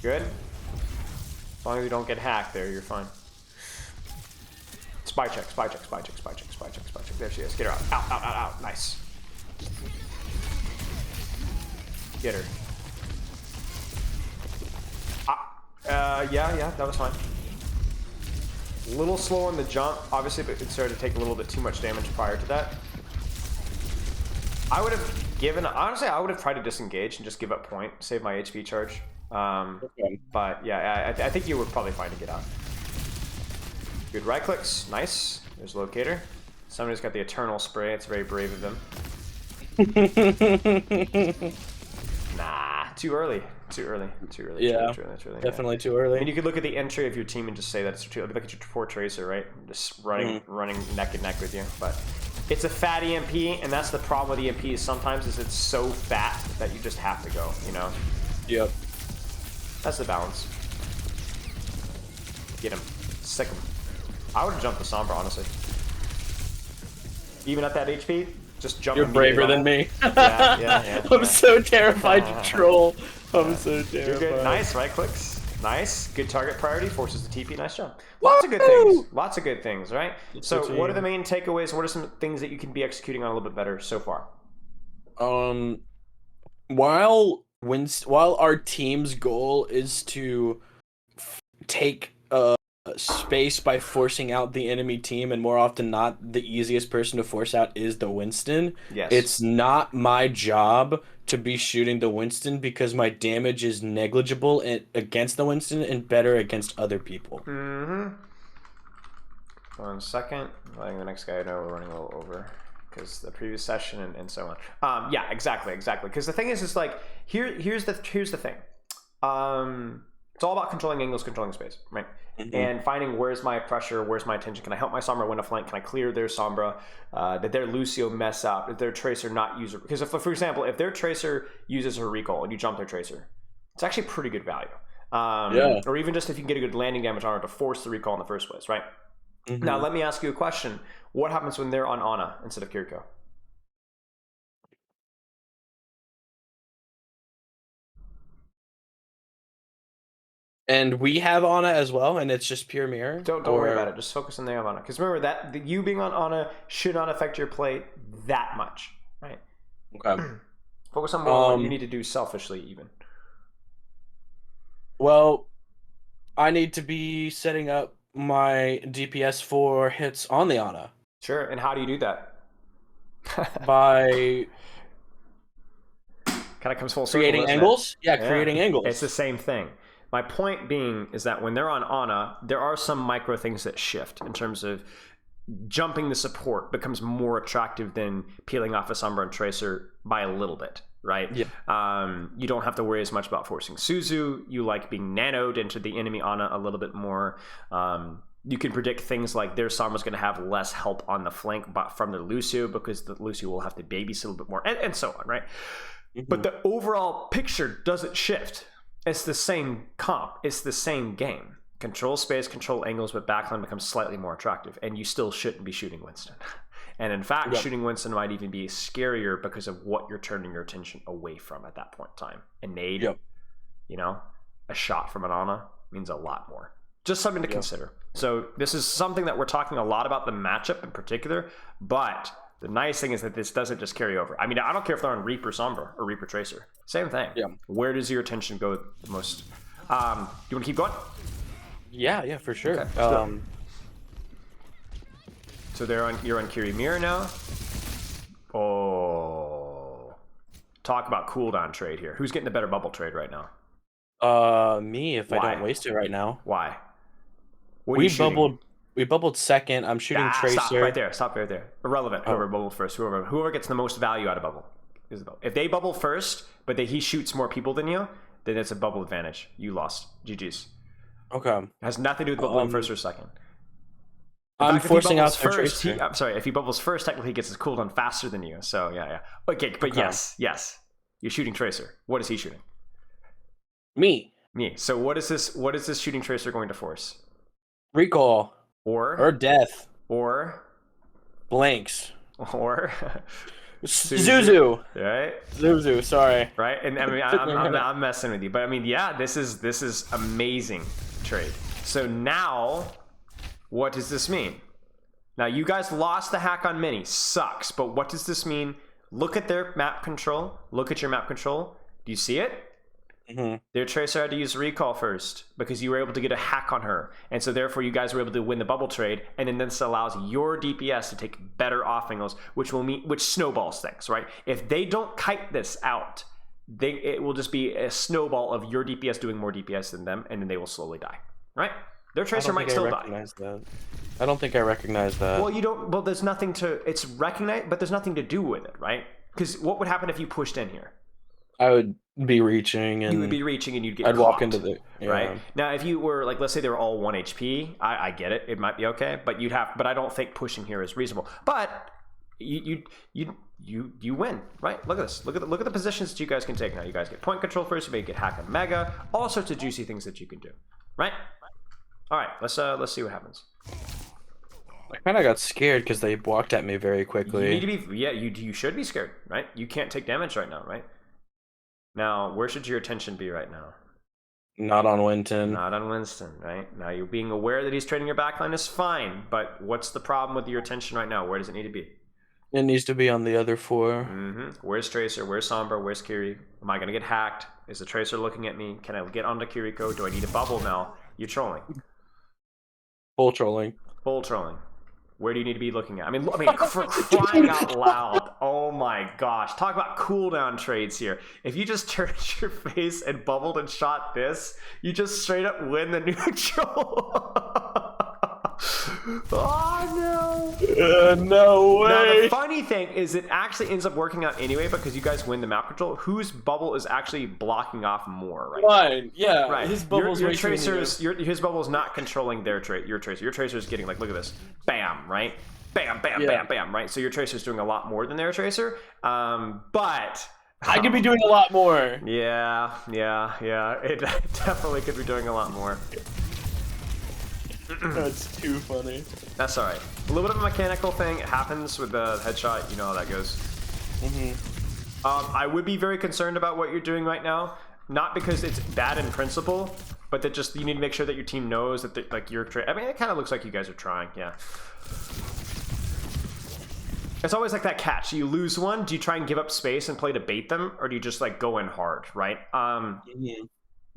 Good. As long as you don't get hacked there, you're fine. Spy check, spy check, spy check, spy check, spy check, spy check. There she is. Get her out. Out, out, out, out. Nice. Get her. Yeah, that was fine. A little slow on the jump, obviously, but it started to take a little bit too much damage prior to that. I would have given, honestly, I would have tried to disengage and just give up point, save my HP charge. But yeah, I think you were probably fine to get out. Good right clicks, nice. There's locator. Somebody's got the eternal spray. It's very brave of them. Nah, too early. Too early. Yeah, too early. definitely too early. I mean, you could look at the entry of your team and just say that it's too early. Look at your poor Tracer, right? Just running neck and neck with you. But it's a fat EMP, and that's the problem with EMPs. Sometimes is it's so fat that you just have to go. You know. Yep. That's the balance. Get him. Sick him. I would have jumped the Sombra, honestly. Even at that HP, just jump. You're braver than me. Yeah. I'm so terrified to troll. I'm so terrified. You're good. Nice right clicks. Nice. Good target priority. Forces the TP. Nice job. Lots of good things. Lots of good things, right? So what are the main takeaways? What are some things that you can be executing on a little bit better so far? While our team's goal is to take space by forcing out the enemy team, and more often not, the easiest person to force out is the Winston. Yes. It's not my job to be shooting the Winston because my damage is negligible against the Winston and better against other people. Mm-hmm. 1 second. Letting the next guy know we're running a little over because the previous session and so on. Yeah, exactly. Because the thing is like here's the thing. It's all about controlling angles, controlling space, right? Mm-hmm. And finding where's my pressure, where's my attention. Can I help my Sombra win a flank? Can I clear their Sombra? Did their Lucio mess up? Did their Tracer not use it? Because if, for example, if their Tracer uses her recall and you jump their Tracer, it's actually pretty good value. Or even just if you can get a good landing damage on her to force the recall in the first place, right? Mm-hmm. Now, let me ask you a question. What happens when they're on Ana instead of Kiriko? And we have Ana as well, and it's just pure mirror. Don't worry about it. Just focus on the Ana. Because remember that you being on Ana should not affect your play that much, right? Okay. Focus on more what you need to do selfishly, even. Well, I need to be setting up my DPS for hits on the Ana. Sure. And how do you do that? By kind of comes full circle. Creating angles? Yeah, creating angles. It's the same thing. My point being is that when they're on Ana, there are some micro things that shift in terms of jumping the support becomes more attractive than peeling off a Sombra and Tracer by a little bit, right? Yeah. You don't have to worry as much about forcing Suzu. You like being nanoed into the enemy Ana a little bit more. You can predict things like their Sombra's going to have less help on the flank but from their Lucio because the Lucio will have to babysit a little bit more and so on, right? Mm-hmm. But the overall picture doesn't shift. It's the same comp. It's the same game. Control space, control angles, but backline becomes slightly more attractive, and you still shouldn't be shooting Winston. And in fact, shooting Winston might even be scarier because of what you're turning your attention away from at that point in time. A nade, you know, a shot from an Ana means a lot more. Just something to consider. So this is something that we're talking a lot about the matchup in particular, but the nice thing is that this doesn't just carry over. I mean, I don't care if they're on Reaper Sombra or Reaper Tracer. Same thing. Yeah. Where does your attention go the most? Do you want to keep going? Yeah, for sure. Okay, so you're on Kiri Mirror now. Oh, talk about cooldown trade here. Who's getting the better bubble trade right now? Me, if I don't waste it right now. Why? We bubbled second. I'm shooting Tracer. Stop right there. Irrelevant. Whoever bubbled first. Whoever gets the most value out of bubble is the bubble. If they bubble first, but he shoots more people than you, then it's a bubble advantage. You lost. GG's. Okay. It has nothing to do with bubbling first or second. I'm forcing out the Tracer. I'm sorry. If he bubbles first, technically he gets his cooldown faster than you. So yeah. Okay, but yes. You're shooting Tracer. What is he shooting? Me. So what is this shooting Tracer going to force? Recall. Or death. Or blanks. Or Zuzu. Right? Zuzu, sorry. Right? And I mean I'm messing with you. But I mean, yeah, this is amazing trade. So now what does this mean? Now you guys lost the hack on Mini. Sucks. But what does this mean? Look at their map control. Look at your map control. Do you see it? Mm-hmm. Their Tracer had to use recall first because you were able to get a hack on her, and so therefore you guys were able to win the bubble trade, and then this allows your DPS to take better off angles, which snowballs things, right? If they don't kite this out, it will just be a snowball of your DPS doing more DPS than them, and then they will slowly die, right? Their Tracer might still die. I don't think I recognize that. Well, you don't. Well, there's nothing to. It's recognized, but there's nothing to do with it, right? Because what would happen if you pushed in here? I would be reaching, and you would be reaching, and you'd get. I'd caught, walk into the right now. If you were like, let's say they were all 1 HP, I get it. It might be okay, but you'd have. But I don't think pushing here is reasonable. But you win, right? Look at this. Look at the positions that you guys can take now. You guys get point control first. You may get hack and mega. All sorts of juicy things that you can do, right? All right, let's see what happens. I kind of got scared because they walked at me very quickly. You need to be, you should be scared, right? You can't take damage right now, right? Now, where should your attention be right now? Not on Winston. Not on Winston, right? Now, you're being aware that he's trading your backline is fine, but what's the problem with your attention right now? Where does it need to be? It needs to be on the other 4. Mm-hmm. Where's Tracer? Where's Sombra? Where's Kiri? Am I going to get hacked? Is the Tracer looking at me? Can I get onto Kiriko? Do I need a bubble now? You're trolling. Full trolling. Full trolling. Where do you need to be looking at? I mean, for crying out loud. Oh my gosh. Talk about cooldown trades here. If you just turned your face and bubbled and shot this, you just straight up win the neutral. Oh no. No way. Now the funny thing is it actually ends up working out anyway because you guys win the map control. Whose bubble is actually blocking off more, right? Mine, yeah. Right. His bubble's your way too tracers, his bubble's not controlling your tracer. Your tracer is getting like, look at this, bam, right, bam, bam, bam, bam, right. So your tracer's doing a lot more than their tracer, but I could be doing a lot more. Yeah. It definitely could be doing a lot more. That's too funny. That's all right. A little bit of a mechanical thing. It happens with the headshot. You know how that goes. I would be very concerned about what you're doing right now. Not because it's bad in principle, but that just you need to make sure that your team knows that like you're. I mean, it kind of looks like you guys are trying. Yeah. It's always like that catch. You lose one. Do you try and give up space and play to bait them, or do you just like go in hard, right?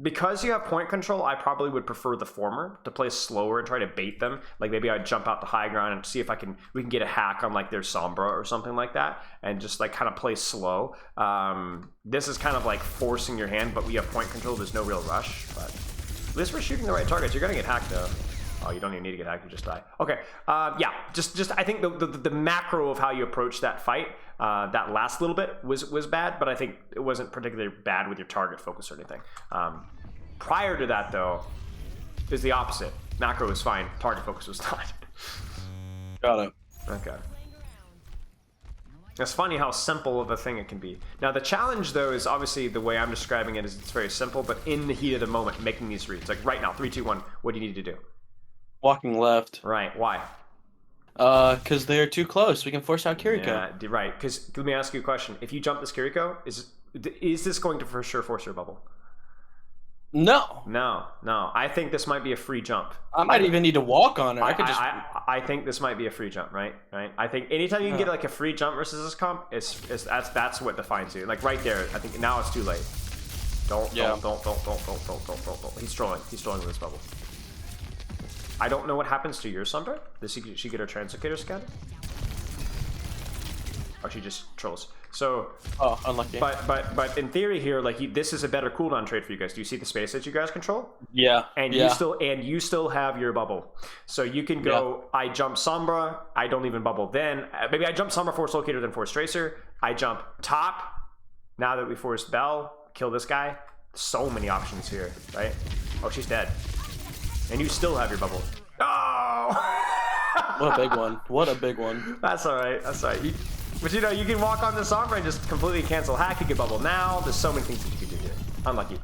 Because you have point control, I probably would prefer the former, to play slower and try to bait them. Like maybe I'd jump out the high ground and see if we can get a hack on like their Sombra or something like that, and just like kind of play slow. This is kind of like forcing your hand, but we have point control. There's no real rush, but at least we're shooting the right targets. You're gonna get hacked though. Oh, you don't even need to get hacked, you just die. Okay, yeah, just I think the macro of how you approach that fight, that last little bit was bad, but I think it wasn't particularly bad with your target focus or anything. Prior to that, though, is the opposite. Macro was fine, target focus was not. Got it. Okay. It's funny how simple of a thing it can be. Now, the challenge, though, is obviously the way I'm describing it is it's very simple, but in the heat of the moment, making these reads. Like right now, 3, 2, 1, what do you need to do? Walking left. Right, why? Because they're too close. We can force out Kiriko. Yeah, right. Because let me ask you a question. If you jump this Kiriko, is this going to for sure force your bubble? No. I think this might be a free jump. I might even need to walk on her. I think this might be a free jump, right? I think anytime you can get like a free jump versus this comp, that's what defines you. Like right there, I think now it's too late. Don't. He's trolling with this bubble. I don't know what happens to your Sombra. Does she get her translocator scattered? Or she just trolls. So, unlucky. But in theory here, like this is a better cooldown trade for you guys. Do you see the space that you guys control? Yeah. And you still have your bubble. So you can go. I jump Sombra. I don't even bubble. Then maybe I jump Sombra, force locator, then force tracer. I jump top. Now that we forced Bell, kill this guy. So many options here, right? Oh, she's dead. And you still have your bubble. Oh! What a big one. What a big one. That's all right. But you know, you can walk on the Sombra and just completely cancel hack. You can bubble now. There's so many things that you can do here. Unlucky.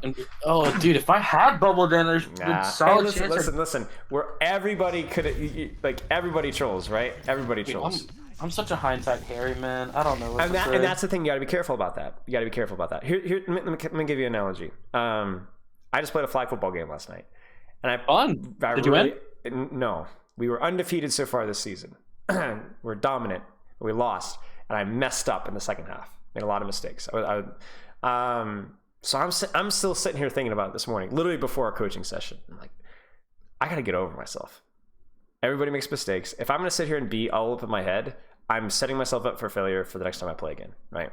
Oh, dude, if I had bubble, then there's solid chance. Listen. Where everybody could, like, everybody trolls, right? Everybody trolls. I'm such a hindsight Harry, man. I don't know. And that's the thing. You got to be careful about that. Here, let me give you an analogy. I just played a flag football game last night. And Did you win? No. We were undefeated so far this season. We're dominant. We lost. And I messed up in the second half. Made a lot of mistakes. So I'm still sitting here thinking about it this morning, literally before our coaching session. I'm like, I got to get over myself. Everybody makes mistakes. If I'm going to sit here and be all up in my head, I'm setting myself up for failure for the next time I play again, right?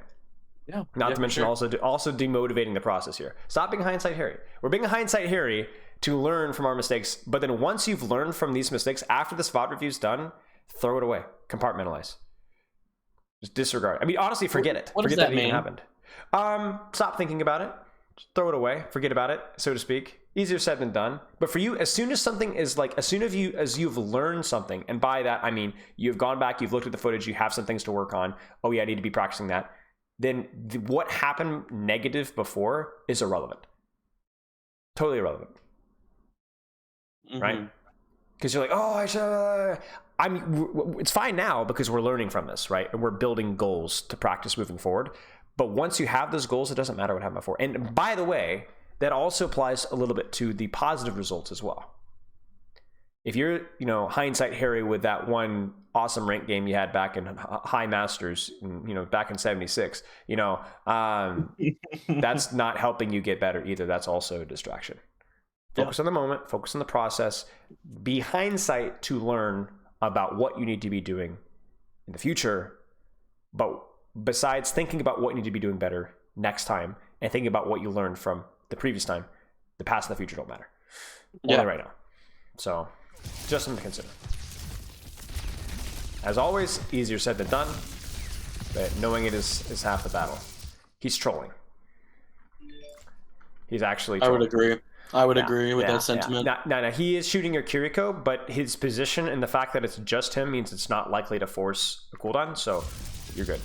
Yeah. Not to mention also demotivating the process here. Stop being hindsight Harry. We're being a hindsight Harry to learn from our mistakes. But then once you've learned from these mistakes, after this VOD review's done, throw it away. Compartmentalize. Just disregard. I mean, honestly, forget it. What forget does that it even mean? Happened. Stop thinking about it. Just throw it away. Forget about it, so to speak. Easier said than done. But for you, as soon as something is like, as you've learned something, and by that I mean you've gone back, you've looked at the footage, you have some things to work on. Oh yeah, I need to be practicing that. Then what happened negative before is irrelevant. Totally irrelevant. Mm-hmm. Right? Because you're like, oh, it's fine now because we're learning from this, right? And we're building goals to practice moving forward. But once you have those goals, it doesn't matter what happened before. And by the way, that also applies a little bit to the positive results as well. If you're, hindsight Harry with that one awesome rank game you had back in High Masters, back in 76, that's not helping you get better either. That's also a distraction. Focus on the moment, focus on the process, be hindsight to learn about what you need to be doing in the future. But besides thinking about what you need to be doing better next time and thinking about what you learned from the previous time, the past and the future don't matter. Only right now. So just something to consider. As always, easier said than done, but knowing it is half the battle. He's trolling. He's actually trolling. I would agree. I would agree with that sentiment. Now, he is shooting your Kiriko, but his position and the fact that it's just him means it's not likely to force a cooldown, so you're good.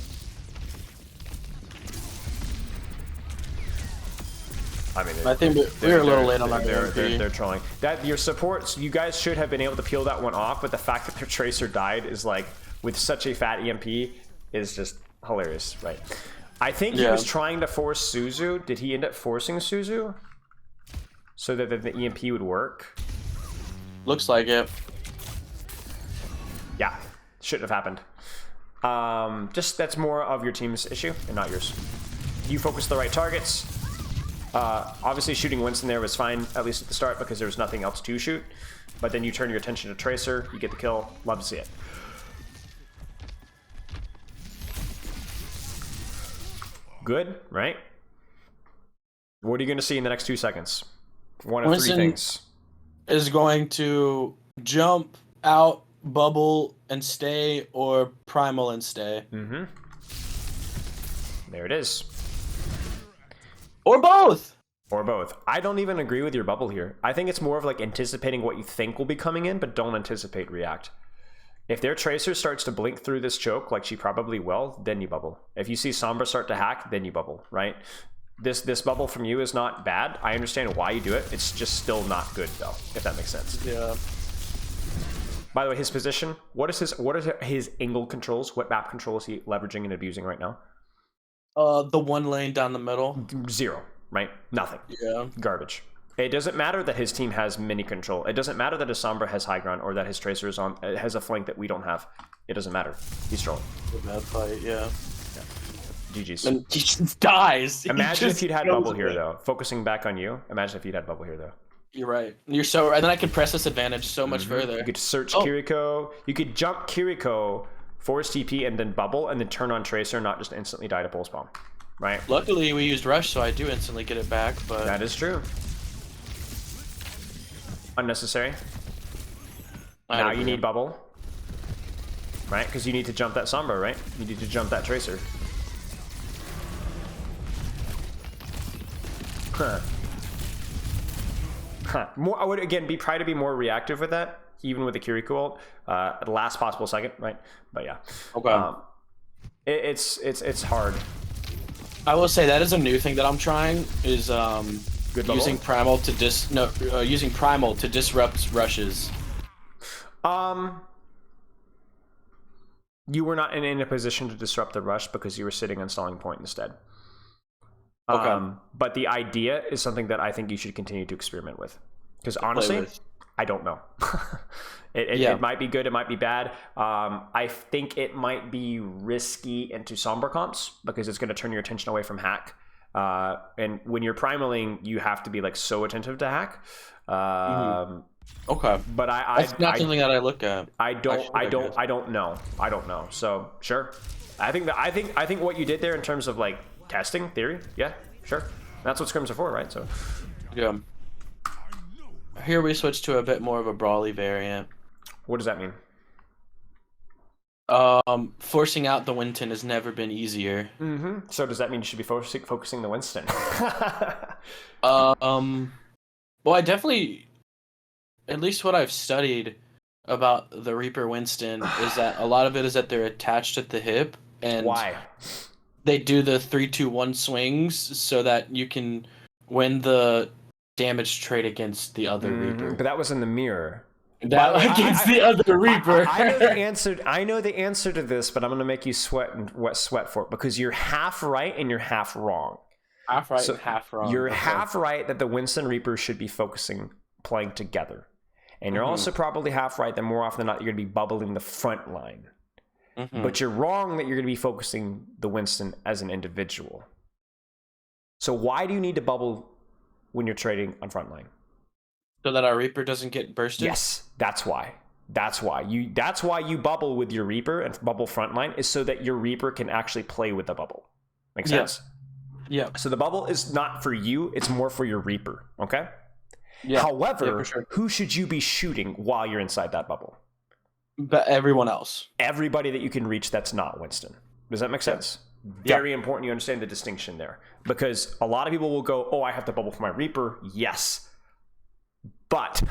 I mean, I think we're a little late on our they're trolling. That your supports, you guys should have been able to peel that one off, but the fact that their Tracer died is like, with such a fat EMP, is just hilarious, right? I think he was trying to force Suzu. Did he end up forcing Suzu? So that the EMP would work? Looks like it. Yeah, shouldn't have happened. Just that's more of your team's issue and not yours. You focus the right targets. Obviously shooting Winston there was fine, at least at the start, because there was nothing else to shoot. But then you turn your attention to Tracer, you get the kill. Love to see it. Good, right? What are you going to see in the next 2 seconds? One of Winston 3 things. Is going to jump out, bubble, and stay, or primal and stay. Mm-hmm. There it is. Or both! Or both. I don't even agree with your bubble here. I think it's more of like anticipating what you think will be coming in, but don't anticipate react. If their Tracer starts to blink through this choke, like she probably will, then you bubble. If you see Sombra start to hack, then you bubble, right? This bubble from you is not bad. I understand why you do it. It's just still not good, though, if that makes sense. Yeah. By the way, his position, what are his angle controls? What map control is he leveraging and abusing right now? The one lane down the middle. 0, right? Nothing. Yeah. Garbage. It doesn't matter that his team has mini control. It doesn't matter that his Sombra has high ground or that his Tracer is has a flank that we don't have. It doesn't matter. He's trolling. Bad fight, yeah. GG's. And he just dies. Imagine if you'd had bubble here, though. Focusing back on you, imagine if you'd had bubble here, though. You're right. You're so right. And then I could press this advantage so much further. You could search Kiriko. You could jump Kiriko, force TP, and then bubble, and then turn on Tracer, not just instantly die to pulse bomb. Right? Luckily, we used Rush, so I do instantly get it back, but... That is true. Unnecessary. Now you need bubble. Right? Because you need to jump that Sombra, right? You need to jump that Tracer. Huh. More, I would again try to be more reactive with that, even with the Kiriko ult, at the last possible second, right? But yeah, okay. It's hard. I will say that is a new thing that I'm trying is using primal to using primal to disrupt rushes. You were not in a position to disrupt the rush because you were sitting on stalling point instead. Okay. But the idea is something that I think you should continue to experiment with. Because honestly, I don't know. It might be good, it might be bad. I think it might be risky into Sombra comps because it's going to turn your attention away from hack. And when you're primaling, you have to be like so attentive to hack. Okay. But that's not something that I look at. I don't know. So sure. I think what you did there in terms of like testing theory, yeah, sure. That's what scrims are for, right? So yeah. Here we switch to a bit more of a brawly variant. What does that mean? Forcing out the Winston has never been easier. So does that mean you should be focusing the Winston? Well, I definitely, at least what I've studied about the Reaper-Winston is that a lot of it is that they're attached at the hip. And why? They do the 3-2-1 swings so that you can win the damage trade against the other Reaper. But that was in the mirror. That against the other Reaper. I know the answer to this, but I'm going to make you sweat for it because you're half right and you're half wrong. Half right and half wrong. You're half right that the Winston Reaper should be playing together. And you're also probably half right that more often than not, you're going to be bubbling the front line. But you're wrong that you're going to be focusing the Winston as an individual. So why do you need to bubble when you're trading on front line? So that our Reaper doesn't get bursted? Yes, that's why. That's why you bubble with your Reaper and bubble frontline, is so that your Reaper can actually play with the bubble. Make sense? Yeah. So the bubble is not for you, it's more for your Reaper, okay? Yeah. However, for sure. who should you be shooting while you're inside that bubble? But everyone else. Everybody that you can reach that's not Winston. Does that make sense? Very important you understand the distinction there. Because a lot of people will go, oh, I have to bubble for my Reaper. Yes. But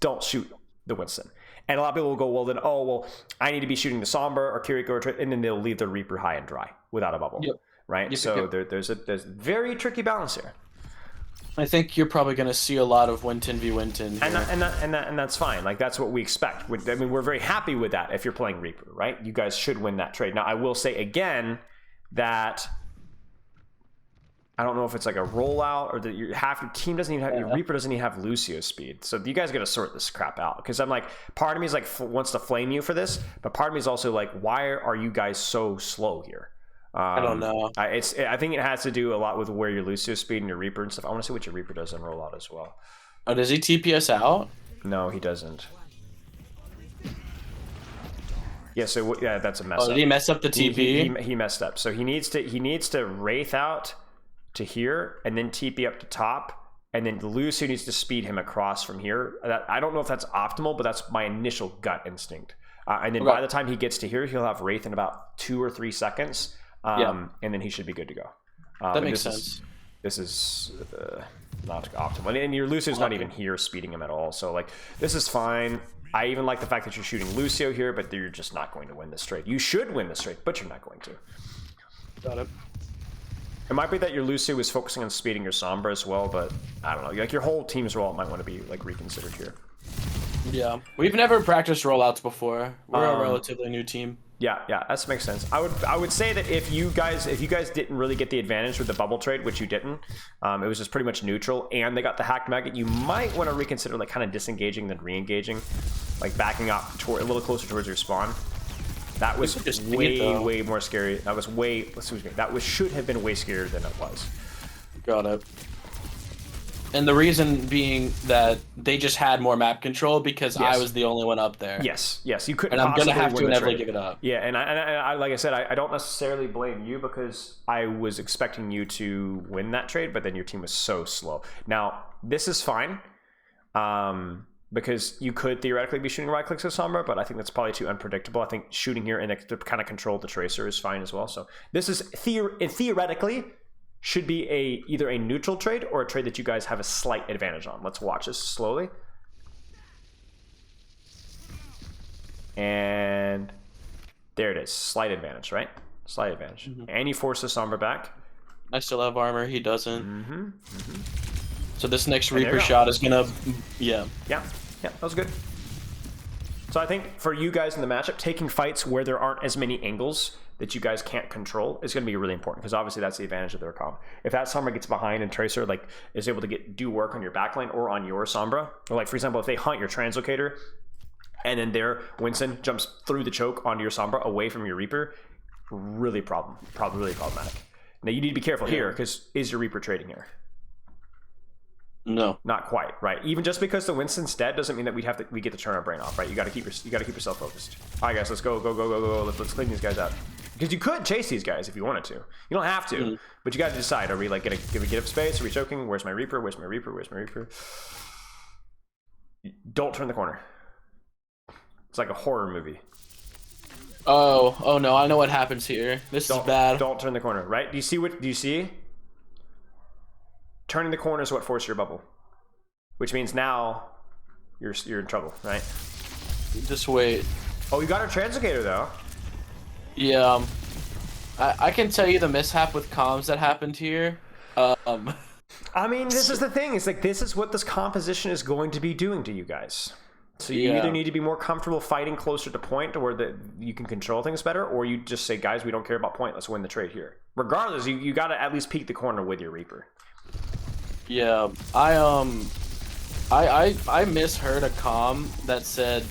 don't shoot the Winston. And a lot of people will go, well, then, oh, well, I need to be shooting the Sombra or Kiriko, and then they'll leave the Reaper high and dry without a bubble. Yep. Right? Yep, so yep. There's a very tricky balance here. I think you're probably going to see a lot of Winton v Winton here. And that's fine. Like, that's what we expect. I mean, we're very happy with that if you're playing Reaper, right? You guys should win that trade. Now, I will say again that I don't know if it's like a rollout or that your team doesn't even have, your Reaper doesn't even have Lucio speed. So you guys got to sort this crap out. Because I'm like, part of me is like, wants to flame you for this, but part of me is also like, why are you guys so slow here? I don't know. I think it has to do a lot with where your Lucio speed and your Reaper and stuff. I want to see what your Reaper does in rollout as well. Oh, does he TPS out? No, he doesn't. Yeah, so yeah, that's a mess up. Did he mess up the TP? He messed up. So he needs to Wraith out to here and then TP up to top, and then Lucio needs to speed him across from here. I don't know if that's optimal, but that's my initial gut instinct. And then by the time he gets to here, he'll have Wraith in about 2 or 3 seconds. And then he should be good to go. That makes sense. This is not optimal. And your Lucio's not even here speeding him at all. So, like, this is fine. I even like the fact that you're shooting Lucio here, but you're just not going to win this trade. You should win this trade, but you're not going to. Got it. It might be that your Lucio is focusing on speeding your Sombra as well, but I don't know. Like, your whole team's role might want to be, like, reconsidered here. Yeah. We've never practiced rollouts before. We're a relatively new team. Yeah, that makes sense. I would say that if you guys didn't really get the advantage with the bubble trade, which you didn't, it was just pretty much neutral, and they got the hacked maggot, you might want to reconsider like kind of disengaging than re-engaging, like backing up a little closer towards your spawn. That was way more scary. That was should have been way scarier than it was. Got it. And the reason being that they just had more map control because I was the only one up there. Yes, you couldn't. And I'm gonna have to inevitably give it up. Yeah, and I like I said, I don't necessarily blame you because I was expecting you to win that trade, but then your team was so slow. Now this is fine, because you could theoretically be shooting right clicks with Sombra, but I think that's probably too unpredictable. I think shooting here and to kind of control the tracer is fine as well. So this is theoretically should be either a neutral trade or a trade that you guys have a slight advantage on. Let's watch this slowly. And there it is. Slight advantage, right? Slight advantage. And you force the Sombra back. I still have armor. He doesn't. So this next Reaper shot is going to... Yeah, that was good. So I think for you guys in the matchup, taking fights where there aren't as many angles that you guys can't control is going to be really important because obviously that's the advantage of their comp. If that Sombra gets behind and Tracer like is able to do work on your backline or on your Sombra, or like for example, if they hunt your Translocator and then their Winston jumps through the choke onto your Sombra away from your Reaper, really problematic. Now you need to be careful here because is your Reaper trading here? No, not quite, right? Even just because the Winston's dead doesn't mean that we get to turn our brain off, right? You got to keep yourself focused. All right, guys, let's go. Let's clean these guys out. Because you could chase these guys if you wanted to. You don't have to, but you got to decide: are we like gonna get up space? Are we choking? Where's my Reaper? Where's my Reaper? Don't turn the corner. It's like a horror movie. Oh no! I know what happens here. This is bad. Don't turn the corner, right? Do you see? Turning the corner is what forced your bubble, which means now you're in trouble, right? Just wait. Oh, you got our Translocator though. Yeah. I can tell you the mishap with comms that happened here. I mean, this is the thing. It's like this is what this composition is going to be doing to you guys. So you either need to be more comfortable fighting closer to point to where you can control things better, or you just say, guys, we don't care about point. Let's win the trade here. Regardless, you got to at least peek the corner with your Reaper. Yeah, I misheard a comm that said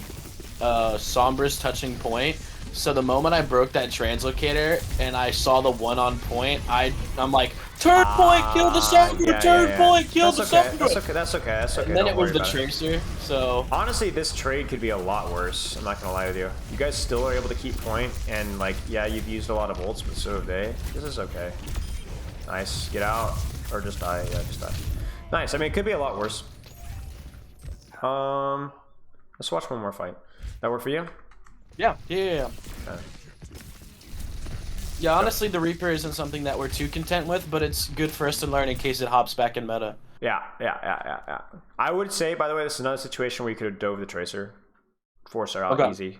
Sombra's touching point, So the moment I broke that translocator and I saw the one on point, I'm like, turn point, kill the Sombra, Yeah, turn point, kill the Sombra. That's okay. And then Don't it was worry the about it. tracer. So honestly, this trade could be a lot worse. I'm not gonna lie with you. You guys still are able to keep point, and like, yeah, you've used a lot of ults, but so have they. This is okay. Nice. Get out or just die. Yeah, just die. Nice. I mean, it could be a lot worse. Let's watch one more fight. That work for you? yeah. Okay. Yeah, honestly, the Reaper isn't something that we're too content with, but it's good for us to learn in case it hops back in meta. Yeah. I would say, by the way, this is another situation where you could have dove the Tracer. Force her out easy.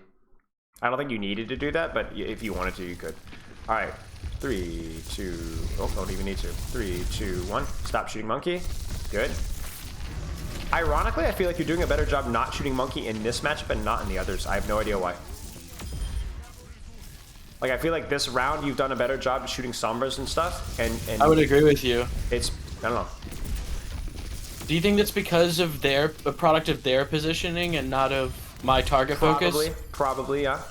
I don't think you needed to do that, but if you wanted to, you could. All right. 3, 2... Oh, don't even need to. 3, 2, 1. Stop shooting monkey. Good. Ironically, I feel like you're doing a better job not shooting monkey in this matchup and not in the others. I have no idea why. Like, I feel like this round you've done a better job shooting Sombras and stuff. And I would agree with you. It's, I don't know. Do you think that's because of a product of their positioning and not of my target focus? Probably, yeah.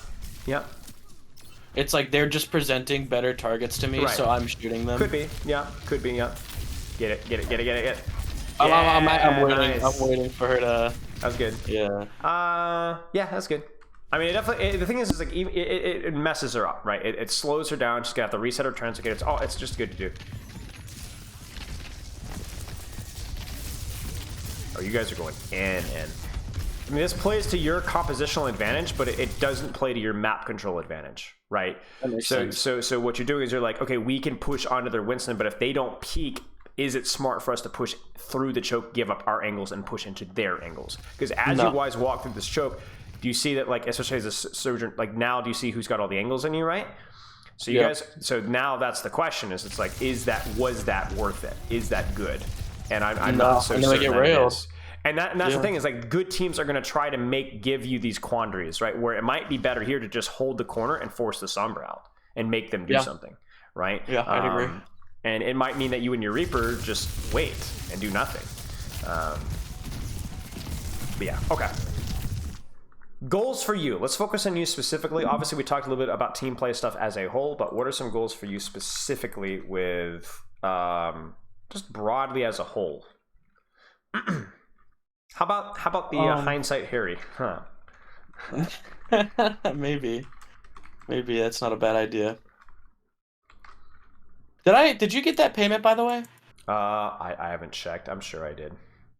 Yeah. It's like they're just presenting better targets to me, so I'm shooting them. Could be, yeah. Get it. Yeah, I'm waiting. Nice. I'm waiting for her to. That was good. Yeah. Yeah, that's good. I mean, it definitely. The thing is like it messes her up, right? It slows her down. She's gonna have to reset her translocator. It's just good to do. Oh, you guys are going in. I mean, this plays to your compositional advantage, but it doesn't play to your map control advantage, right? That makes sense. So what you're doing is you're like, okay, we can push onto their Winston, but if they don't peek, is it smart for us to push through the choke, give up our angles, and push into their angles? Because as you guys walk through this choke, do you see that, like, especially as a surgeon, like, now do you see who's got all the angles in you, right? So you guys, so now that's the question: is it's like, was that worth it? Is that good? And I'm not so certain that it is. And that's the thing is, like, good teams are going to try to give you these quandaries, right? Where it might be better here to just hold the corner and force the Sombra out and make them do something, right? Yeah, I'd agree. And it might mean that you and your Reaper just wait and do nothing. But yeah, okay. Goals for you. Let's focus on you specifically. Obviously, we talked a little bit about team play stuff as a whole, but what are some goals for you specifically with just broadly as a whole? How about the hindsight Harry? Huh. Maybe that's not a bad idea. Did you get that payment, by the way? I haven't checked. I'm sure I did.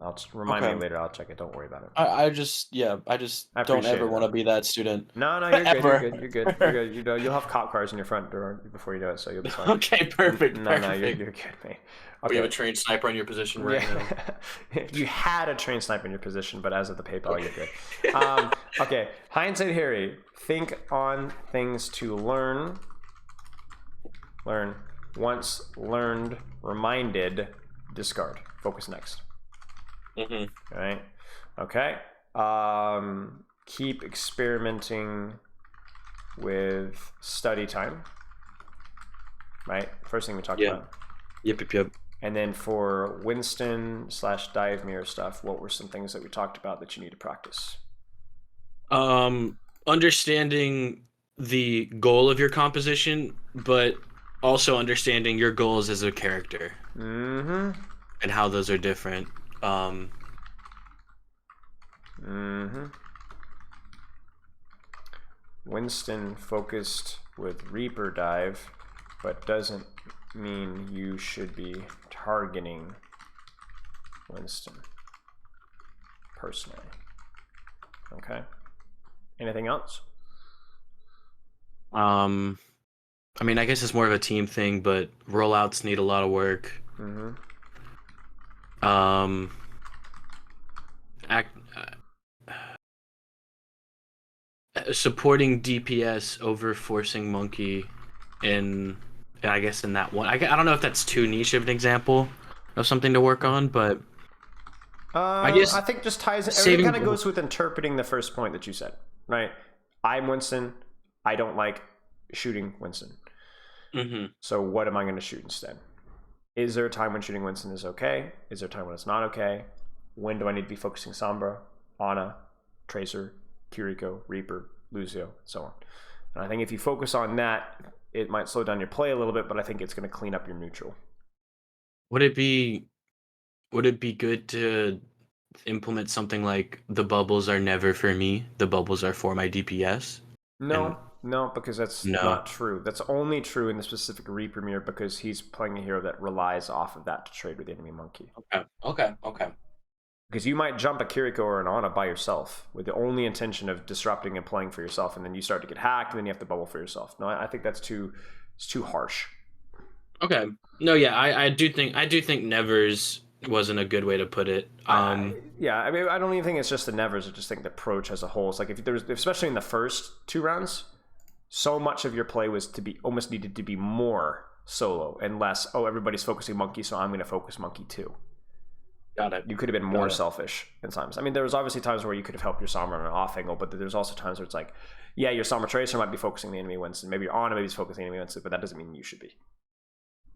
I'll just remind me later. I'll check it. Don't worry about it. I just don't ever want to be that student. No, you're good. You know, you'll have cop cars in your front door before you do it, so you'll be fine. Okay, perfect. No, you're good, mate. Okay. You have a trained sniper on your position right now. If you had a trained sniper in your position, but as of the PayPal, you're good. Okay, hindsight Harry. Think on things to learn. Once learned, reminded, discard. Focus next. Mm-hmm. All right. Okay. Keep experimenting with study time. Right. First thing we talked about. Yep. And then for Winston / dive mirror stuff, what were some things that we talked about that you need to practice? Understanding the goal of your composition, but also understanding your goals as a character. Mm-hmm. And how those are different. Winston focused with Reaper dive, but doesn't mean you should be targeting Winston personally. Okay. Anything else? I mean, I guess it's more of a team thing, but rollouts need a lot of work. Mm-hmm. Supporting DPS over forcing monkey I guess in that one. I don't know if that's too niche of an example of something to work on, but I guess I think just ties everything kind of goes with interpreting the first point that you said, right? I'm Winston. I don't like shooting Winston. Mm-hmm. So what am I going to shoot instead? Is there a time when shooting Winston is okay? Is there a time when it's not okay? When do I need to be focusing Sombra, Ana, Tracer, Kiriko, Reaper, Lucio, so And I think if you focus on that, it might slow down your play a little bit, but I think it's going to clean up your neutral. Would it be good to implement something like the bubbles are never for me, the bubbles are for my DPS? And No, because that's no. not true. That's only true in the specific Reaper mirror because he's playing a hero that relies off of that to trade with the enemy monkey. Okay. Because you might jump a Kiriko or an Ana by yourself with the only intention of disrupting and playing for yourself, and then you start to get hacked, and then you have to bubble for yourself. No, I think it's too harsh. Okay. No, yeah, I do think Nevers wasn't a good way to put it. I mean, I don't even think it's just the Nevers. I just think the approach as a whole. It's like if there's, especially in the first 2 rounds, so much of your play was to be almost needed to be more solo and less. Oh, everybody's focusing monkey, so I'm going to focus monkey too. Got it. You could have been more selfish in times. I mean, there was obviously times where you could have helped your Sombra on an off angle, but there's also times where it's like, yeah, your Sombra Tracer might be focusing the enemy Winston, maybe your Ana maybe is focusing the enemy Winston, but that doesn't mean you should be.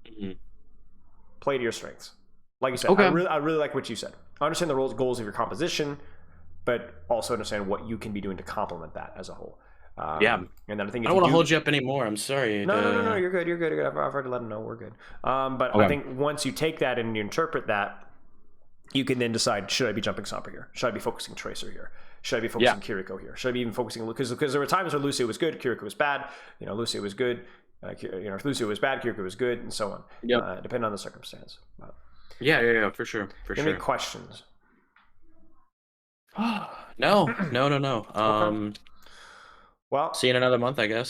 Mm-hmm. Play to your strengths. Like you said, okay. I really like what you said. I understand the goals of your composition, but also understand what you can be doing to complement that as a whole. Yeah. And then I think I don't want to hold you up anymore. I'm sorry. No. You're good. I've already let them know we're good. But okay. I think once you take that and you interpret that, you can then decide, should I be jumping Sombra here? Should I be focusing Tracer here? Should I be focusing Kiriko here? Should I be even focusing... Because there were times where Lucio was good, Kiriko was bad. Lucio was good. If Lucio was bad, Kiriko was good, and so on. Yep. Depending on the circumstance. But, yeah, for sure. Any questions? No. Okay. Well, see you in another month, I guess.